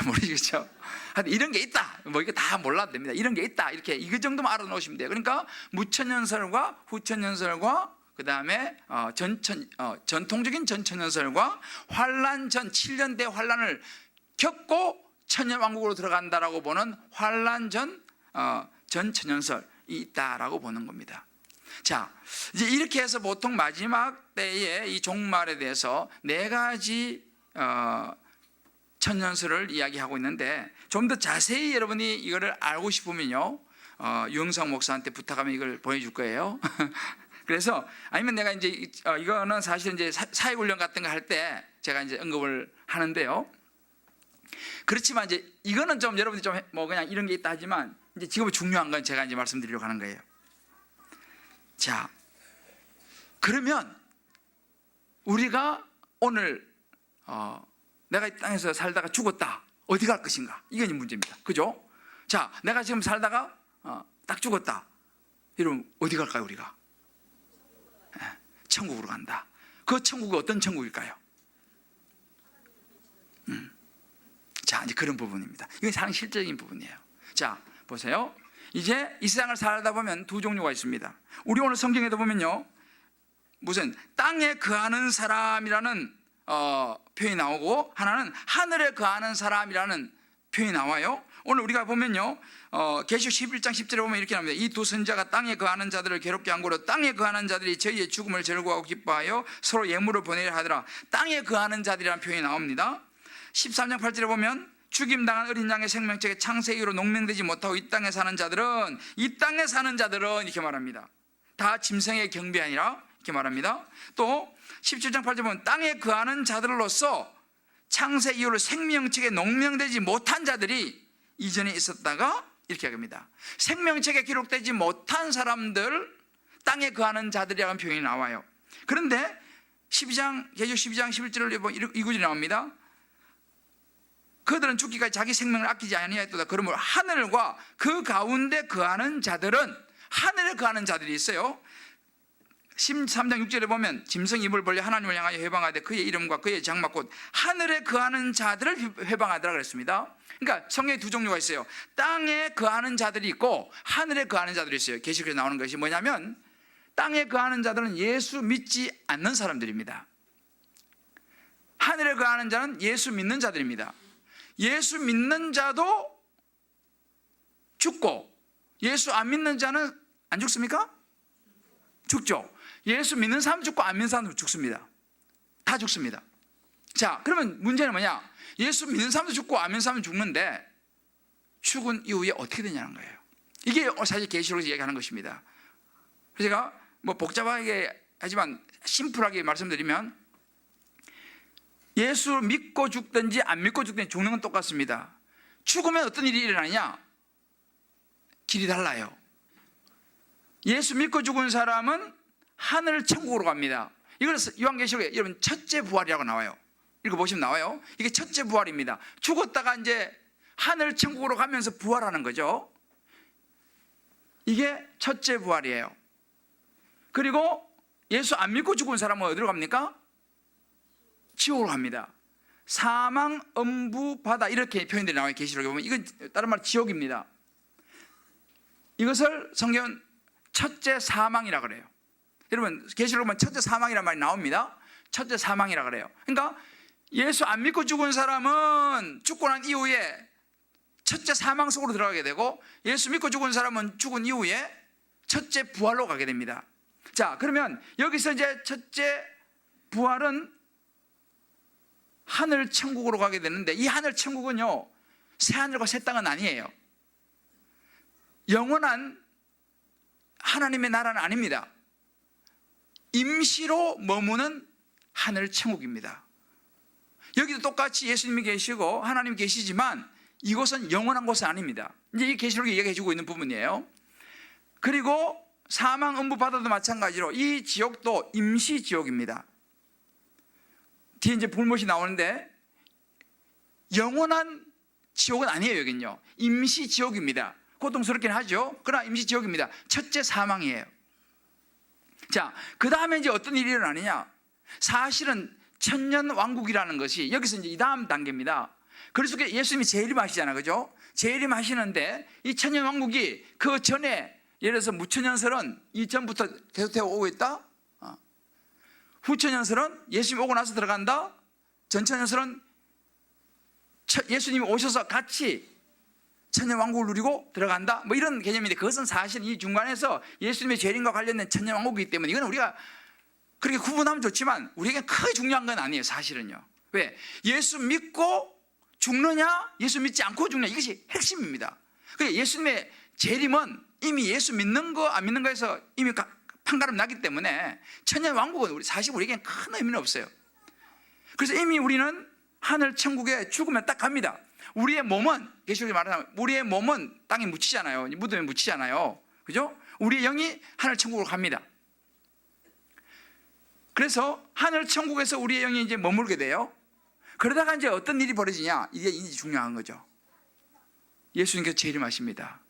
모르시겠죠? 하여튼 이런 게 있다. 뭐 이게 다 몰라도 됩니다. 이런 게 있다. 이렇게 이거 정도만 알아놓으시면 돼요. 그러니까 무천년설과 후천년설과 그 다음에 전통적인 전천년설과 환란 전 7년 대 환란을 겪고 천년 왕국으로 들어간다라고 보는 환란 전 전천년설이 있다라고 보는 겁니다. 자, 이제 이렇게 해서 보통 마지막 때의 이 종말에 대해서 네 가지 천년설을 이야기하고 있는데, 좀 더 자세히 여러분이 이거를 알고 싶으면요, 유영상 목사한테 부탁하면 이걸 보여줄 거예요. 그래서 아니면 내가 이제 이거는 사실 이제 사회훈련 같은 거 할 때 제가 이제 언급을 하는데요. 그렇지만 이제 이거는 좀 여러분들이 좀 뭐 그냥 이런 게 있다 하지만 이제 지금 중요한 건 제가 이제 말씀드리려고 하는 거예요. 자, 그러면 우리가 오늘 내가 이 땅에서 살다가 죽었다. 어디 갈 것인가? 이게 이제 문제입니다. 그죠? 자, 내가 지금 살다가 딱 죽었다. 이러면 어디 갈까요, 우리가? 천국으로 간다. 그 천국이 어떤 천국일까요? 자, 이제 그런 부분입니다. 이건 가장 실질적인 부분이에요. 자, 보세요. 이제 이 세상을 살다 보면 두 종류가 있습니다. 우리 오늘 성경에도 보면요, 무슨 땅에 거하는 사람이라는 표현이 나오고, 하나는 하늘에 거하는 사람이라는 표현이 나와요. 오늘 우리가 보면요, 계시록 11장 10절에 보면 이렇게 나옵니다. 이 두 선지자가 땅에 거하는 자들을 괴롭게 한 고로 땅에 거하는 자들이 저희의 죽음을 즐거워하고 기뻐하여 서로 예물을 보내려 하더라. 땅에 거하는 자들이라는 표현이 나옵니다. 13장 8절에 보면 죽임당한 어린 양의 생명책에 창세 이후로 농명되지 못하고 이 땅에 사는 자들은 이렇게 말합니다. 다 짐승의 경비 아니라 이렇게 말합니다. 또 17장 8절에 보면 땅에 거하는 자들로서 창세 이후로 생명책에 농명되지 못한 자들이 이전에 있었다가 이렇게 합니다. 생명책에 기록되지 못한 사람들, 땅에 거하는 자들이라는 표현이 나와요. 그런데 계시록 12장 11절을 보면 이 구절이 나옵니다. 그들은 죽기까지 자기 생명을 아끼지 아니하였도다. 그러므로 하늘과 그 가운데 거하는 자들은, 하늘에 거하는 자들이 있어요. 13장 6절에 보면 짐승 입을 벌려 하나님을 향하여 회방하되 그의 이름과 그의 장막 곧 하늘에 거하는 자들을 회방하더라 그랬습니다. 그러니까 성경에 두 종류가 있어요. 땅에 거하는 자들이 있고 하늘에 거하는 자들이 있어요. 계시록에 나오는 것이 뭐냐면, 땅에 거하는 자들은 예수 믿지 않는 사람들입니다. 하늘에 거하는 자는 예수 믿는 자들입니다. 예수 믿는 자도 죽고 예수 안 믿는 자는 안 죽습니까? 죽죠. 예수 믿는 사람 죽고 안 믿는 사람도 죽습니다. 다 죽습니다. 자, 그러면 문제는 뭐냐? 예수 믿는 사람도 죽고 안 믿는 사람도 죽는데 죽은 이후에 어떻게 되냐는 거예요. 이게 사실 계시록에서 얘기하는 것입니다. 그래서 제가 뭐 복잡하게 하지만 심플하게 말씀드리면, 예수 믿고 죽든지 안 믿고 죽든지 죽는 건 똑같습니다. 죽으면 어떤 일이 일어나냐? 길이 달라요. 예수 믿고 죽은 사람은 하늘 천국으로 갑니다. 이걸 요한계시록에 여러분 첫째 부활이라고 나와요. 읽어보시면 나와요. 이게 첫째 부활입니다. 죽었다가 이제 하늘 천국으로 가면서 부활하는 거죠. 이게 첫째 부활이에요. 그리고 예수 안 믿고 죽은 사람은 어디로 갑니까? 지옥으로 갑니다. 사망, 음부, 바다 이렇게 표현들이 나와요. 계시록에 보면 이건 다른 말 지옥입니다. 이것을 성경은 첫째 사망이라 그래요. 여러분 계시록에 보면 첫째 사망이라는 말이 나옵니다. 첫째 사망이라 그래요. 그러니까 예수 안 믿고 죽은 사람은 죽고 난 이후에 첫째 사망 속으로 들어가게 되고, 예수 믿고 죽은 사람은 죽은 이후에 첫째 부활로 가게 됩니다. 자, 그러면 여기서 이제 첫째 부활은 하늘 천국으로 가게 되는데, 이 하늘 천국은요 새 하늘과 새 땅은 아니에요. 영원한 하나님의 나라는 아닙니다. 임시로 머무는 하늘 천국입니다. 여기도 똑같이 예수님이 계시고 하나님이 계시지만 이곳은 영원한 곳은 아닙니다. 이제 이 계시록이 얘기해 주고 있는 부분이에요. 그리고 사망, 음부, 바다도 마찬가지로 이 지옥도 임시 지옥입니다. 뒤에 이제 불못이 나오는데 영원한 지옥은 아니에요. 여긴요 임시 지옥입니다. 고통스럽긴 하죠. 그러나 임시 지옥입니다. 첫째 사망이에요. 자, 그 다음에 이제 어떤 일이 일어나느냐? 사실은 천년 왕국이라는 것이 여기서 이제 이 다음 단계입니다. 그래서 예수님이 재림하시잖아요, 그죠? 재림하시는데 이 천년 왕국이 그 전에, 예를 들어서 무천년설은 이전부터 계속되어 오고 있다. 후천년설은 예수님이 오고 나서 들어간다. 전천년설은 예수님이 오셔서 같이 천년 왕국을 누리고 들어간다. 뭐 이런 개념인데, 그것은 사실 이 중간에서 예수님의 재림과 관련된 천년 왕국이기 때문에 이건 우리가 그렇게 구분하면 좋지만 우리에게 크게 중요한 건 아니에요. 사실은요. 왜? 예수 믿고 죽느냐, 예수 믿지 않고 죽느냐, 이것이 핵심입니다. 그러니까 예수님의 재림은 이미 예수 믿는 거 안 믿는 거에서 이미 판가름 나기 때문에 천년 왕국은 사실 우리에겐 큰 의미는 없어요. 그래서 이미 우리는 하늘 천국에 죽으면 딱 갑니다. 우리의 몸은, 계시록에 말하자면 우리의 몸은 땅에 묻히잖아요. 무덤에 묻히잖아요. 그죠? 우리의 영이 하늘 천국으로 갑니다. 그래서 하늘 천국에서 우리의 영이 이제 머물게 돼요. 그러다가 이제 어떤 일이 벌어지냐? 이게 중요한 거죠. 예수님께서 재림하십니다.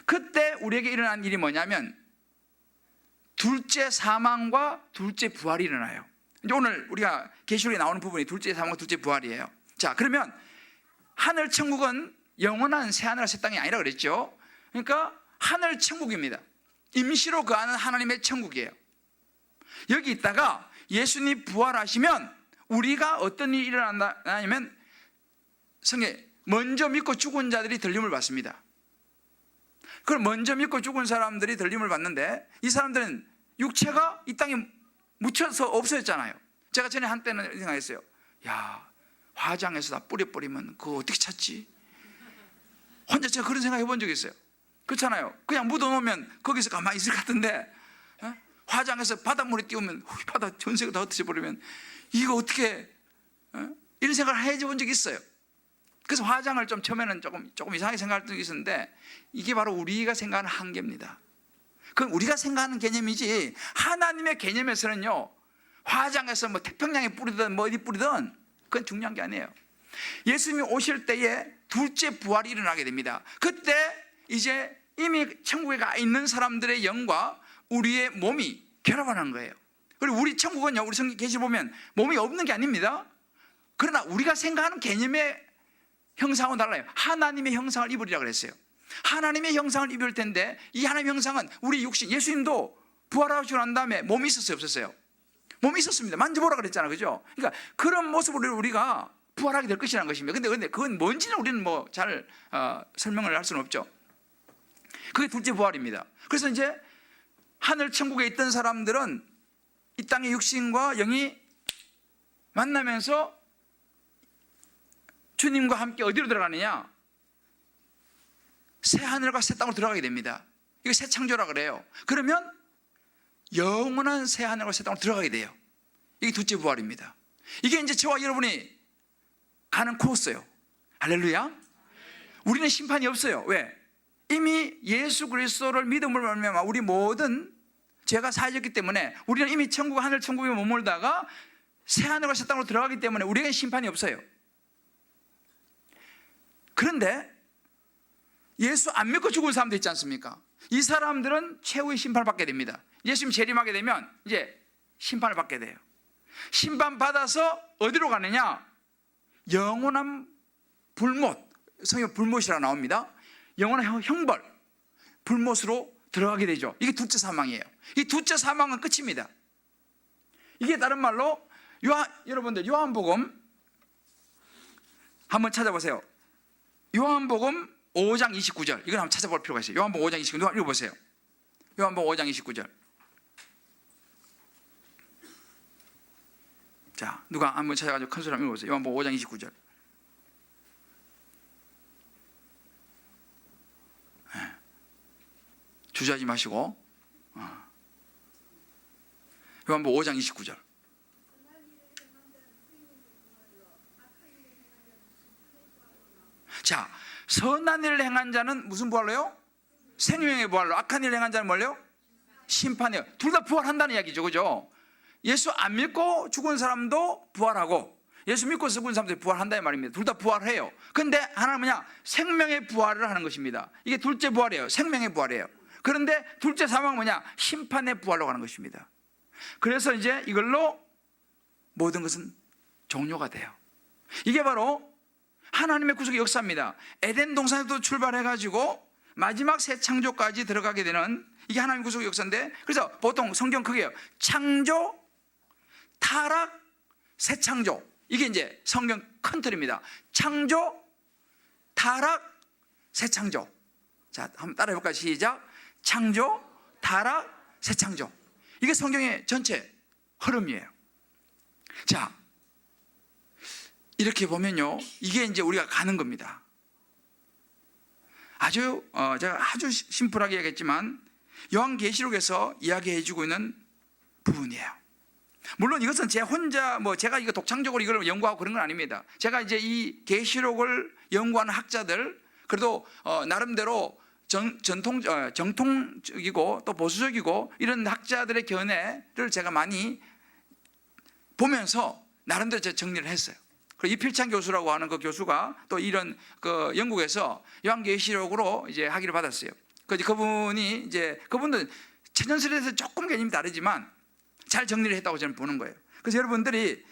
그때 우리에게 일어난 일이 뭐냐면 둘째 사망과 둘째 부활이 일어나요. 이제 오늘 우리가 계시록에 나오는 부분이 둘째 사망과 둘째 부활이에요. 자, 그러면 하늘 천국은 영원한 새 하늘과 새 땅이 아니라 그랬죠. 그러니까 하늘 천국입니다. 임시로 거하는 하나님의 천국이에요. 여기 있다가 예수님 부활하시면 우리가 어떤 일이 일어나냐면, 성경에 먼저 믿고 죽은 자들이 들림을 받습니다. 그럼 먼저 믿고 죽은 사람들이 들림을 받는데, 이 사람들은 육체가 이 땅에 묻혀서 없어졌잖아요. 제가 전에 한때는 생각했어요. 야, 화장해서 다 뿌려버리면 그거 어떻게 찾지? 혼자 제가 그런 생각 해본 적이 있어요. 그렇잖아요. 그냥 묻어놓으면 거기서 가만히 있을 것 같은데, 화장해서 바닷물에 띄우면 바다 전체가 다 흩어져 버리면 이거 어떻게, 이런 생각을 해본 적이 있어요. 그래서 화장을 좀 처음에는 조금 이상하게 생각할 적이 있었는데, 이게 바로 우리가 생각하는 한계입니다. 그건 우리가 생각하는 개념이지, 하나님의 개념에서는요, 화장해서 뭐 태평양에 뿌리든 뭐 어디 뿌리든 그건 중요한 게 아니에요. 예수님이 오실 때에 둘째 부활이 일어나게 됩니다. 그때 이제 이미 천국에 가 있는 사람들의 영과 우리의 몸이 결합하는 거예요. 그리고 우리 천국은요, 우리 성경 계시 보면 몸이 없는 게 아닙니다. 그러나 우리가 생각하는 개념의 형상은 달라요. 하나님의 형상을 입으리라 그랬어요. 하나님의 형상을 입을 텐데 이 하나님의 형상은 우리 육신, 예수님도 부활하시고 난 다음에 몸이 있었어요, 없었어요? 몸이 있었습니다. 만져보라 그랬잖아요, 그죠? 그러니까 그런 모습으로 우리가 부활하게 될 것이라는 것입니다. 근데 그건 뭔지는 우리는 뭐 잘 설명을 할 수는 없죠. 그게 둘째 부활입니다. 그래서 이제 하늘 천국에 있던 사람들은 이 땅의 육신과 영이 만나면서 주님과 함께 어디로 들어가느냐? 새 하늘과 새 땅으로 들어가게 됩니다. 이거 새 창조라 그래요. 그러면 영원한 새 하늘과 새 땅으로 들어가게 돼요. 이게 둘째 부활입니다. 이게 이제 저와 여러분이 가는 코스예요. 할렐루야. 우리는 심판이 없어요. 왜? 이미 예수 그리스도를 믿음으로 말미암아 우리 모든 죄가 사해졌기 때문에 우리는 이미 천국, 하늘 천국에 머물다가 새 하늘과 새 땅으로 들어가기 때문에 우리에겐 심판이 없어요. 그런데 예수 안 믿고 죽은 사람도 있지 않습니까? 이 사람들은 최후의 심판을 받게 됩니다. 예수님 재림하게 되면 이제 심판을 받게 돼요. 심판받아서 어디로 가느냐? 영원한 불못, 성경 불못이라고 나옵니다. 영원한 형벌, 불못으로 들어가게 되죠. 이게 둘째 사망이에요. 이 둘째 사망은 끝입니다. 이게 다른 말로 여러분들 요한복음 한번 찾아보세요. 요한복음 5장 29절, 이걸 한번 찾아볼 필요가 있어요. 요한복음 5장 29절 누가 읽어보세요. 요한복음 5장 29절. 자, 누가 한번 찾아가지고 큰 소리 한번 읽어보세요. 요한복음 5장 29절. 주저하지 마시고. 요한복음 5장 29절. 자, 선한 일을 행한 자는 무슨 부활로요? 생명의 부활로. 악한 일을 행한 자는 뭘요? 심판이에요. 둘 다 부활한다는 이야기죠, 그죠? 예수 안 믿고 죽은 사람도 부활하고 예수 믿고 죽은 사람도 부활한다는 말입니다. 둘 다 부활해요. 근데 하나는 뭐냐? 생명의 부활을 하는 것입니다. 이게 둘째 부활이에요. 생명의 부활이에요. 그런데 둘째 사망은 뭐냐? 심판의 부활로 가는 것입니다. 그래서 이제 이걸로 모든 것은 종료가 돼요. 이게 바로 하나님의 구속의 역사입니다. 에덴 동산에도 출발해가지고 마지막 새 창조까지 들어가게 되는 이게 하나님의 구속의 역사인데, 그래서 보통 성경 크게요. 창조, 타락, 새 창조. 이게 이제 성경 큰 틀입니다. 창조, 타락, 새 창조. 자, 한번 따라해 볼까요? 시작. 창조, 타락, 새 창조. 이게 성경의 전체 흐름이에요. 자, 이렇게 보면요, 이게 이제 우리가 가는 겁니다. 제가 아주 심플하게 얘기했지만 요한계시록에서 이야기해주고 있는 부분이에요. 물론 이것은 제 혼자 제가 이거 독창적으로 이걸 연구하고 그런 건 아닙니다. 제가 이제 이 계시록을 연구하는 학자들, 그래도 나름대로 정통적이고 또 보수적이고 이런 학자들의 견해를 제가 많이 보면서 나름대로 제가 정리를 했어요. 그리고 이필찬 교수라고 하는 그 교수가 또 이런 그 영국에서 요한계시록으로 이제 학위를 받았어요. 그분이 이제 그분도 천연설에 대해서 조금 개념이 다르지만 잘 정리를 했다고 저는 보는 거예요. 그래서 여러분들이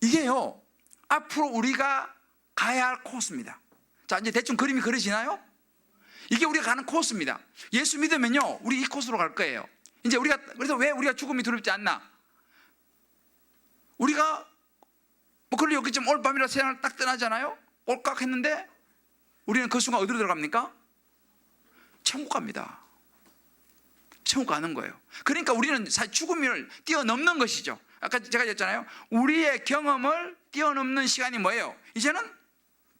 이게요, 앞으로 우리가 가야 할 코스입니다. 자, 이제 대충 그림이 그려지나요? 이게 우리가 가는 코스입니다. 예수 믿으면요, 우리 이 코스로 갈 거예요. 이제 그래서 왜 우리가 죽음이 두렵지 않나? 우리가 그럴 여기쯤 올 밤이라 세상을 딱 떠나잖아요. 꼴깍 했는데 우리는 그 순간 어디로 들어갑니까? 천국 갑니다. 천국 가는 거예요. 그러니까 우리는 사실 죽음을 뛰어넘는 것이죠. 아까 제가 얘기했잖아요. 우리의 경험을 뛰어넘는 시간이 뭐예요? 이제는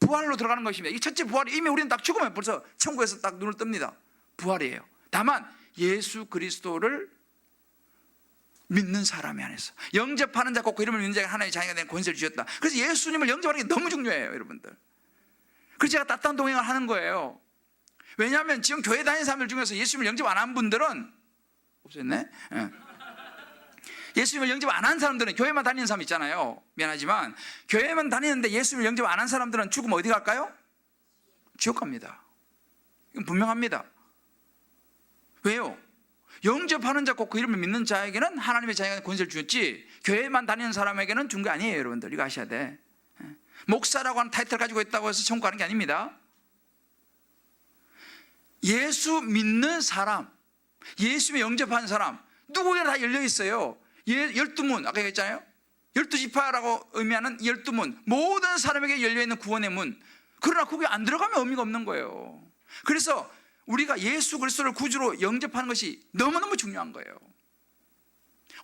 부활로 들어가는 것입니다. 이 첫째 부활이 이미 우리는 딱 죽으면 벌써 천국에서 딱 눈을 뜹니다. 부활이에요. 다만 예수 그리스도를 믿는 사람이 안에서 영접하는 자 곧 그 이름을 믿는 자가 하나님의 자녀가 되는 권세를 주셨다. 그래서 예수님을 영접하는 게 너무 중요해요, 여러분들. 그래서 제가 따뜻한 동행을 하는 거예요. 왜냐하면 지금 교회 다니는 사람들 중에서 예수님을 영접 안 한 분들은 없었네. 네. 예수님을 영접 안 한 사람들은, 교회만 다니는 사람 있잖아요. 미안하지만 교회만 다니는데 예수님을 영접 안 한 사람들은 죽으면 어디 갈까요? 지옥 갑니다. 이건 분명합니다. 왜요? 영접하는 자, 꼭 그 이름을 믿는 자에게는 하나님의 자녀가 권세를 주었지, 교회만 다니는 사람에게는 준 게 아니에요. 여러분들 이거 아셔야 돼. 목사라고 하는 타이틀 가지고 있다고 해서 천국 가는 게 아닙니다. 예수 믿는 사람, 예수님을 영접한 사람 누구에나 다 열려 있어요. 12문 아까 얘기했잖아요. 12지파라고 의미하는 12문, 모든 사람에게 열려있는 구원의 문. 그러나 거기 안 들어가면 의미가 없는 거예요. 그래서 우리가 예수 그리스도를 구주로 영접하는 것이 너무너무 중요한 거예요.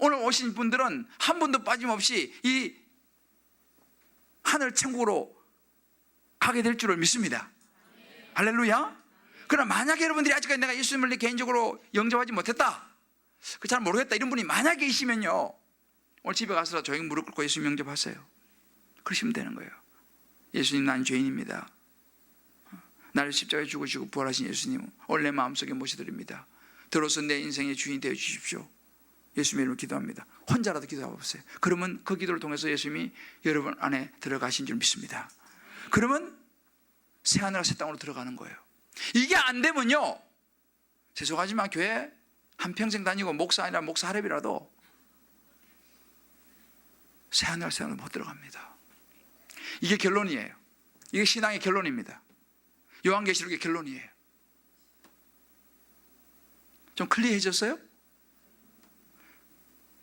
오늘 오신 분들은 한 분도 빠짐없이 이 하늘 천국으로 가게 될 줄을 믿습니다. 할렐루야. 그러나 만약에 여러분들이 아직까지 내가 예수님을 내 개인적으로 영접하지 못했다, 그 잘 모르겠다, 이런 분이 만약에 계시면요, 오늘 집에 가서 조용히 무릎 꿇고 예수님 영접하세요. 그러시면 되는 거예요. 예수님, 난 죄인입니다. 나를 십자가에 죽으시고 부활하신 예수님, 오늘 내 마음속에 모셔드립니다. 들어서 내 인생의 주인이 되어 주십시오. 예수님의 이름으로 기도합니다. 혼자라도 기도해보세요. 그러면 그 기도를 통해서 예수님이 여러분 안에 들어가신 줄 믿습니다. 그러면 새하늘과 새 땅으로 들어가는 거예요. 이게 안 되면요, 죄송하지만 교회 한평생 다니고 목사 아니라 목사 하랩이라도 새하늘과 새 땅으로 못 들어갑니다. 이게 결론이에요. 이게 신앙의 결론입니다. 요한계시록의 결론이에요. 좀 클리어해졌어요?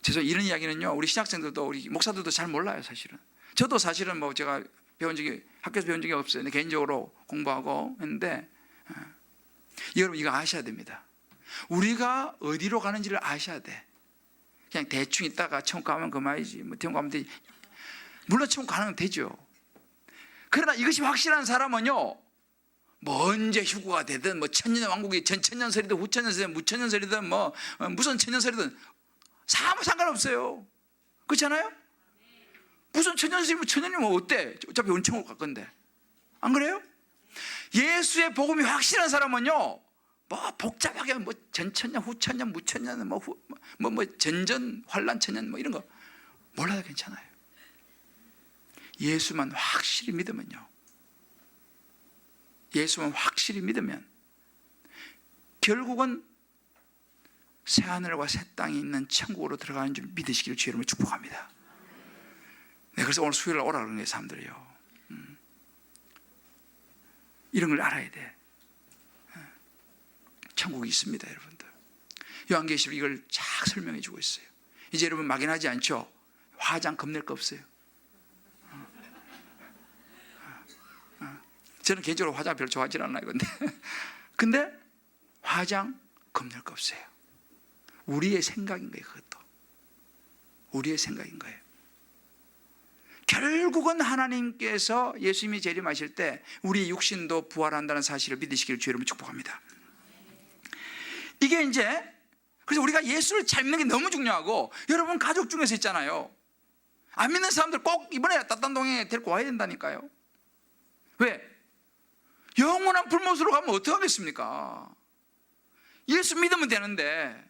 죄송해요. 이런 이야기는요, 우리 신학생들도 우리 목사들도 잘 몰라요. 사실은 저도 사실은 뭐 제가 배운 적이, 학교에서 배운 적이 없어요. 근데 개인적으로 공부하고 했는데, 여러분 이거 아셔야 됩니다. 우리가 어디로 가는지를 아셔야 돼. 그냥 대충 있다가 천국 가면 그만이지, 뭐 천국 가면 되지. 물론 천국 가면 되죠. 그러나 이것이 확실한 사람은요, 뭐 언제 휴거가 되든, 뭐 천년 왕국이 전천년설이든 후천년설이든 무천년설이든 뭐 무슨 천년설이든 아무 상관없어요. 그렇잖아요? 무슨 천년설이 무천년이면 어때? 어차피 원천으로 갈 건데. 안 그래요? 예수의 복음이 확실한 사람은요, 뭐 복잡하게 뭐 전천년 후천년 무천년 뭐 전전 환란 천년 뭐 이런 거 몰라도 괜찮아요. 예수만 확실히 믿으면요, 예수만 확실히 믿으면 결국은 새하늘과 새 땅이 있는 천국으로 들어가는 줄 믿으시기를 주의 이름으로 축복합니다. 네, 그래서 오늘 수요일에 오라 그러는 거예요, 사람들이요. 이런 걸 알아야 돼. 천국이 있습니다, 여러분들. 요한계시록 이걸 쫙 설명해 주고 있어요. 이제 여러분 막연하지 않죠? 화장 겁낼 거 없어요. 저는 개인적으로 화장 별로 좋아하지 않아요. 근데 화장 겁낼 거 없어요. 우리의 생각인 거예요. 그것도 우리의 생각인 거예요. 결국은 하나님께서 예수님이 재림하실 때 우리 육신도 부활한다는 사실을 믿으시기를 주의 이름으로 축복합니다. 이게 이제, 그래서 우리가 예수를 잘 믿는 게 너무 중요하고, 여러분 가족 중에서 있잖아요, 안 믿는 사람들 꼭 이번에 따단동에 데리고 와야 된다니까요. 왜? 영원한 불못으로 가면 어떡하겠습니까? 예수 믿으면 되는데.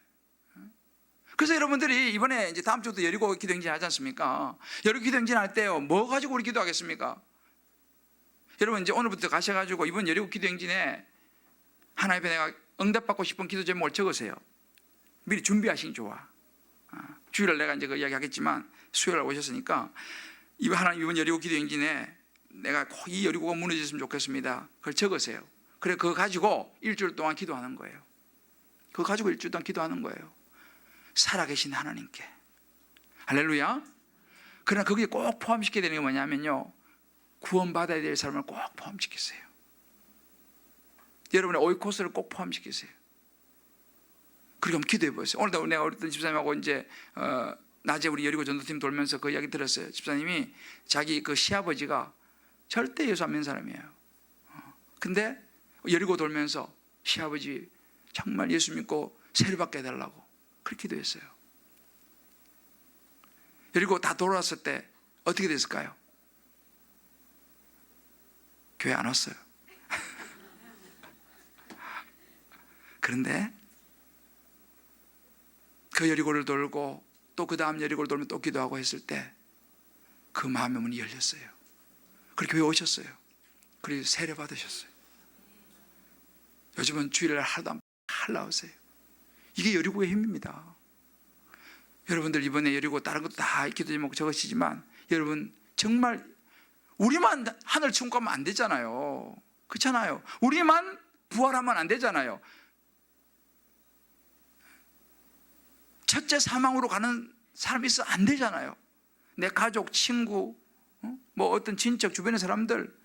그래서 여러분들이 이번에 이제 다음 주도 여리고 기도행진 하지 않습니까? 여리고 기도행진 할 때요, 뭐 가지고 우리 기도하겠습니까? 여러분 이제 오늘부터 가셔가지고 이번 여리고 기도행진에 하나님 앞에 내가 응답받고 싶은 기도 제목을 적으세요. 미리 준비하시기 좋아. 주일날 내가 이제 그 이야기 하겠지만, 수요일날 오셨으니까 이번 여리고 기도행진에 내가 꼭 이 여리고가 무너졌으면 좋겠습니다, 그걸 적으세요. 그래, 그거 가지고 일주일 동안 기도하는 거예요. 그거 가지고 일주일 동안 기도하는 거예요. 살아계신 하나님께. 할렐루야. 그러나 거기에 꼭 포함시켜야 되는 게 뭐냐면요, 구원받아야 될 사람을 꼭 포함시키세요. 여러분의 오이코스를 꼭 포함시키세요. 그렇게 한번 기도해 보세요. 오늘도 내가 어떤 집사님하고 이제 낮에 우리 여리고 전도팀 돌면서 그 이야기 들었어요. 집사님이 자기 그 시아버지가 절대 예수 안 믿는 사람이에요. 근데 여리고 돌면서 시아버지 정말 예수 믿고 세례받게 해달라고 그렇게 기도했어요. 여리고 다 돌아왔을 때 어떻게 됐을까요? 교회 안 왔어요. 그런데 그 여리고를 돌고 또 그 다음 여리고를 돌면 또 기도하고 했을 때 그 마음의 문이 열렸어요. 그렇게 교회 오셨어요. 그리고 세례 받으셨어요. 요즘은 주일날 하루도 안 나오세요. 이게 여리고의 힘입니다. 여러분들 이번에 여리고 다른 것도 다 기도 제목 적으시지만 여러분 정말 우리만 하늘 충고하면 안 되잖아요. 그렇잖아요. 우리만 부활하면 안 되잖아요. 첫째 사망으로 가는 사람이 있어 안 되잖아요. 내 가족, 친구, 뭐 어떤 친척, 주변의 사람들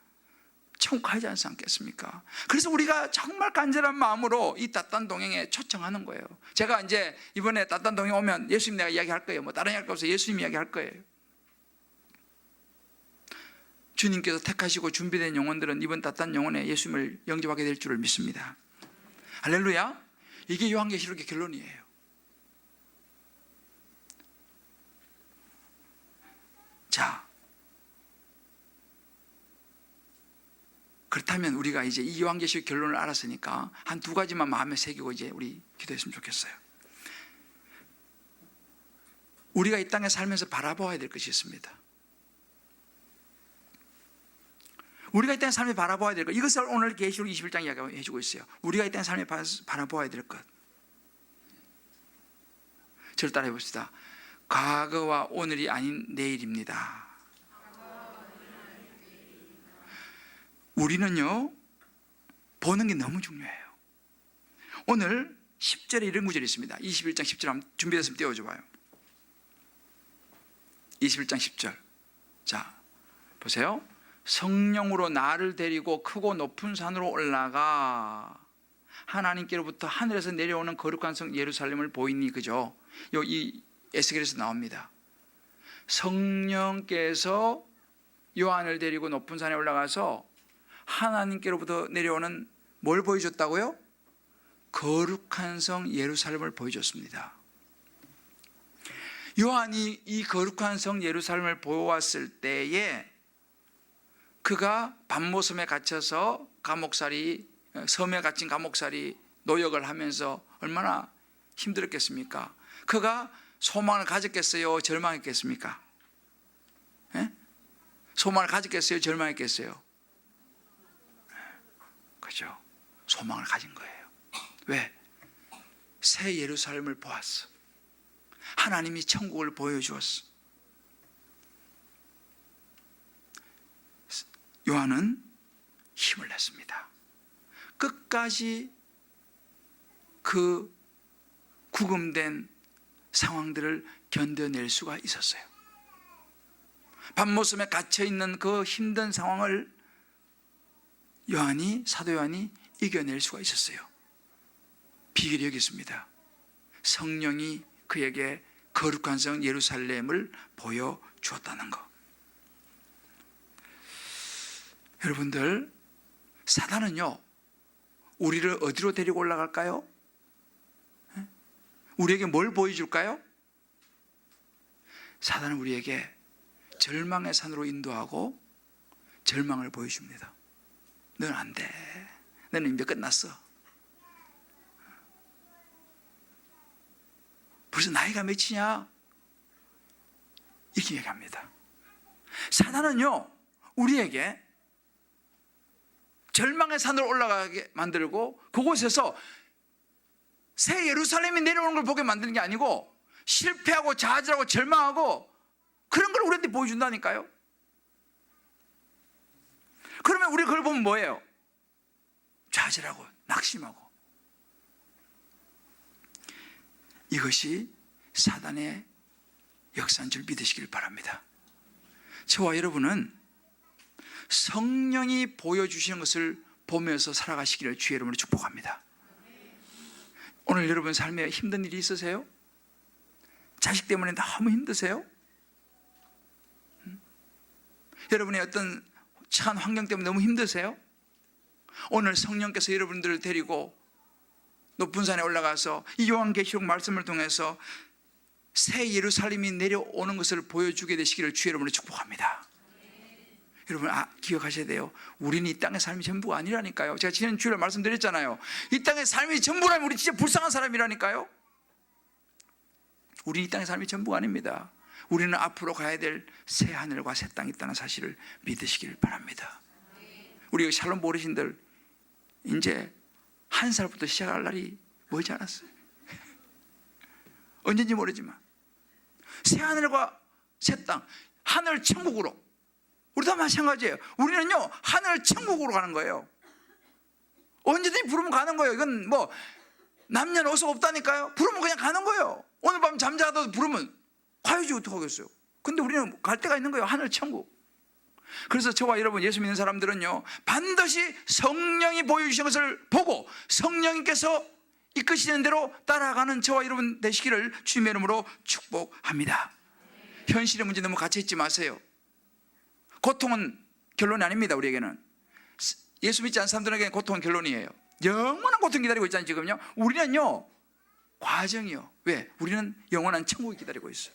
천국 가지 않겠습니까? 그래서 우리가 정말 간절한 마음으로 이 따뜻한 동행에 초청하는 거예요. 제가 이제 이번에 따뜻한 동행 오면 예수님 내가 이야기할 거예요. 뭐 다른 이야기 없어 예수님 이야기할 거예요. 주님께서 택하시고 준비된 영혼들은 이번 따뜻한 영혼에 예수님을 영접하게 될 줄을 믿습니다. 할렐루야. 이게 요한계시록의 결론이에요. 자, 그렇다면 우리가 이제 이 요한계시록 결론을 알았으니까 한 두 가지만 마음에 새기고 이제 우리 기도했으면 좋겠어요. 우리가 이 땅에 살면서 바라보아야 될 것이 있습니다. 우리가 이 땅에 삶에 바라보아야 될 것, 이것을 오늘 계시록 21장 이야기해 주고 있어요. 우리가 이 땅에 삶에 바라보아야 될 것. 저를 따라해 봅시다. 과거와 오늘이 아닌 내일입니다. 우리는요, 보는 게 너무 중요해요. 오늘 10절에 이런 구절이 있습니다. 21장 10절 한번 준비됐으면 띄워줘봐요. 21장 10절. 자, 보세요. 성령으로 나를 데리고 크고 높은 산으로 올라가 하나님께로부터 하늘에서 내려오는 거룩한 성 예루살렘을 보이니, 그죠? 이 에스겔에서 나옵니다. 성령께서 요한을 데리고 높은 산에 올라가서 하나님께로부터 내려오는 뭘 보여줬다고요? 거룩한 성 예루살렘을 보여줬습니다. 요한이 이 거룩한 성 예루살렘을 보았을 때에 그가 밤모섬에 갇혀서 감옥살이, 섬에 갇힌 감옥살이 노역을 하면서 얼마나 힘들었겠습니까? 그가 소망을 가졌겠어요? 절망했겠습니까? 예? 소망을 가졌겠어요? 절망했겠어요? 그죠? 소망을 가진 거예요. 왜? 새 예루살렘을 보았어. 하나님이 천국을 보여주었어. 요한은 힘을 냈습니다. 끝까지 그 구금된 상황들을 견뎌낼 수가 있었어요. 밤모섬에 갇혀있는 그 힘든 상황을 사도 요한이 이겨낼 수가 있었어요. 비결이 여기 있습니다. 성령이 그에게 거룩한 성 예루살렘을 보여주었다는 것. 여러분들, 사단은요, 우리를 어디로 데리고 올라갈까요? 우리에게 뭘 보여줄까요? 사단은 우리에게 절망의 산으로 인도하고 절망을 보여줍니다. 넌 안 돼. 너는 이제 끝났어. 벌써 나이가 몇이냐? 이렇게 얘기합니다. 사단은요, 우리에게 절망의 산으로 올라가게 만들고 그곳에서 새 예루살렘이 내려오는 걸 보게 만드는 게 아니고 실패하고 좌절하고 절망하고 그런 걸 우리한테 보여준다니까요. 그러면 우리 그걸 보면 뭐예요? 좌절하고 낙심하고. 이것이 사단의 역사인 줄 믿으시길 바랍니다. 저와 여러분은 성령이 보여주시는 것을 보면서 살아가시기를 주의 이름으로 축복합니다. 오늘 여러분 삶에 힘든 일이 있으세요? 자식 때문에 너무 힘드세요? 여러분의 어떤 처한 환경 때문에 너무 힘드세요? 오늘 성령께서 여러분들을 데리고 높은 산에 올라가서 이 요한계시록 말씀을 통해서 새 예루살렘이 내려오는 것을 보여주게 되시기를 주의 이름으로 축복합니다. 여러분 기억하셔야 돼요. 우리는 이 땅의 삶이 전부가 아니라니까요. 제가 지난 주일에 말씀드렸잖아요. 이 땅의 삶이 전부라면 우리 진짜 불쌍한 사람이라니까요. 우리 이 땅의 삶이 전부가 아닙니다. 우리는 앞으로 가야 될 새 하늘과 새 땅이 있다는 사실을 믿으시길 바랍니다. 우리 샬롬 어르신들 이제 한 살부터 시작할 날이 멀지 않았어요. 언젠지 모르지만 새 하늘과 새 땅, 하늘 천국으로, 우리도 마찬가지예요. 우리는요 하늘 천국으로 가는 거예요. 언제든지 부르면 가는 거예요. 이건 뭐 남녀노소 없다니까요. 부르면 그냥 가는 거예요. 오늘 밤 잠자도 부르면 가야지 어떡하겠어요. 근데 우리는 갈 데가 있는 거예요. 하늘 천국. 그래서 저와 여러분 예수 믿는 사람들은요 반드시 성령이 보여주신 것을 보고 성령님께서 이끄시는 대로 따라가는 저와 여러분 되시기를 주님의 이름으로 축복합니다. 현실의 문제 너무 갇혀있지 마세요. 고통은 결론이 아닙니다. 우리에게는 예수 믿지 않는 사람들에게는 고통은 결론이에요. 영원한 고통 기다리고 있잖아요. 지금요 우리는요 과정이요. 왜? 우리는 영원한 천국이 기다리고 있어요.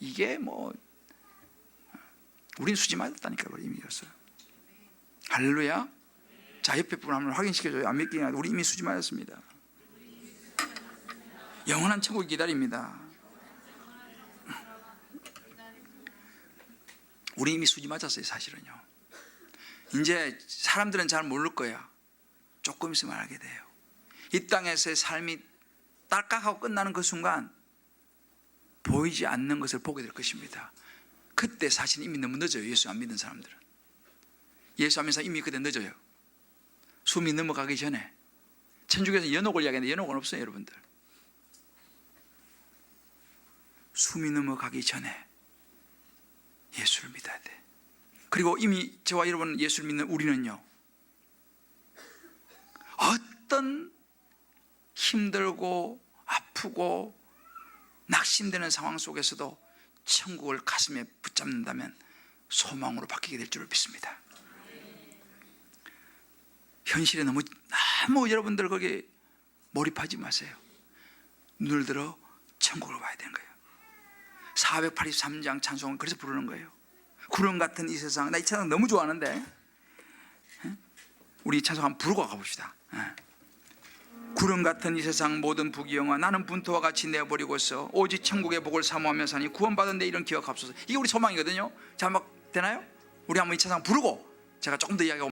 이게 뭐 우린 수지 맞았다니까요. 이미 였어요. 할렐루야. 자, 옆에 분 한번 확인시켜줘요. 안 믿기나. 우리 이미 수지 맞았습니다. 영원한 천국이 기다립니다. 우리 이미 수지 맞았어요. 사실은요. 이제 사람들은 잘 모를 거야. 조금 있으면 알게 돼요. 이 땅에서의 삶이 딸깍하고 끝나는 그 순간 보이지 않는 것을 보게 될 것입니다. 그때 사실 이미 너무 늦어요. 예수 안 믿는 사람들은. 예수 안 믿는 사람 이미 그때 늦어요. 숨이 넘어가기 전에. 천주교에서 연옥을 이야기하는데 연옥은 없어요. 여러분들. 숨이 넘어가기 전에 예수를 믿어야 돼. 그리고 이미 저와 여러분 예수를 믿는 우리는요 어떤 힘들고 아프고 낙심되는 상황 속에서도 천국을 가슴에 붙잡는다면 소망으로 바뀌게 될 줄을 믿습니다. 현실에 너무 여러분들 거기에 몰입하지 마세요. 눈을 들어 천국을 봐야 되는 거예요. 483장 찬송을 그래서 부르는 거예요. 구름 같은 이 세상. 나 이 찬송 너무 좋아하는데 우리 이 찬송 한번 부르고 가봅시다. 구름 같은 이 세상 모든 부귀영화 나는 분토와 같이 내어버리고서 오직 천국의 복을 사모하며 사니 구원받은 내 이름 기억합소서. 이게 우리 소망이거든요. 자, 막 되나요? 우리 한번 이 찬송 부르고 제가 조금 더 이야기하고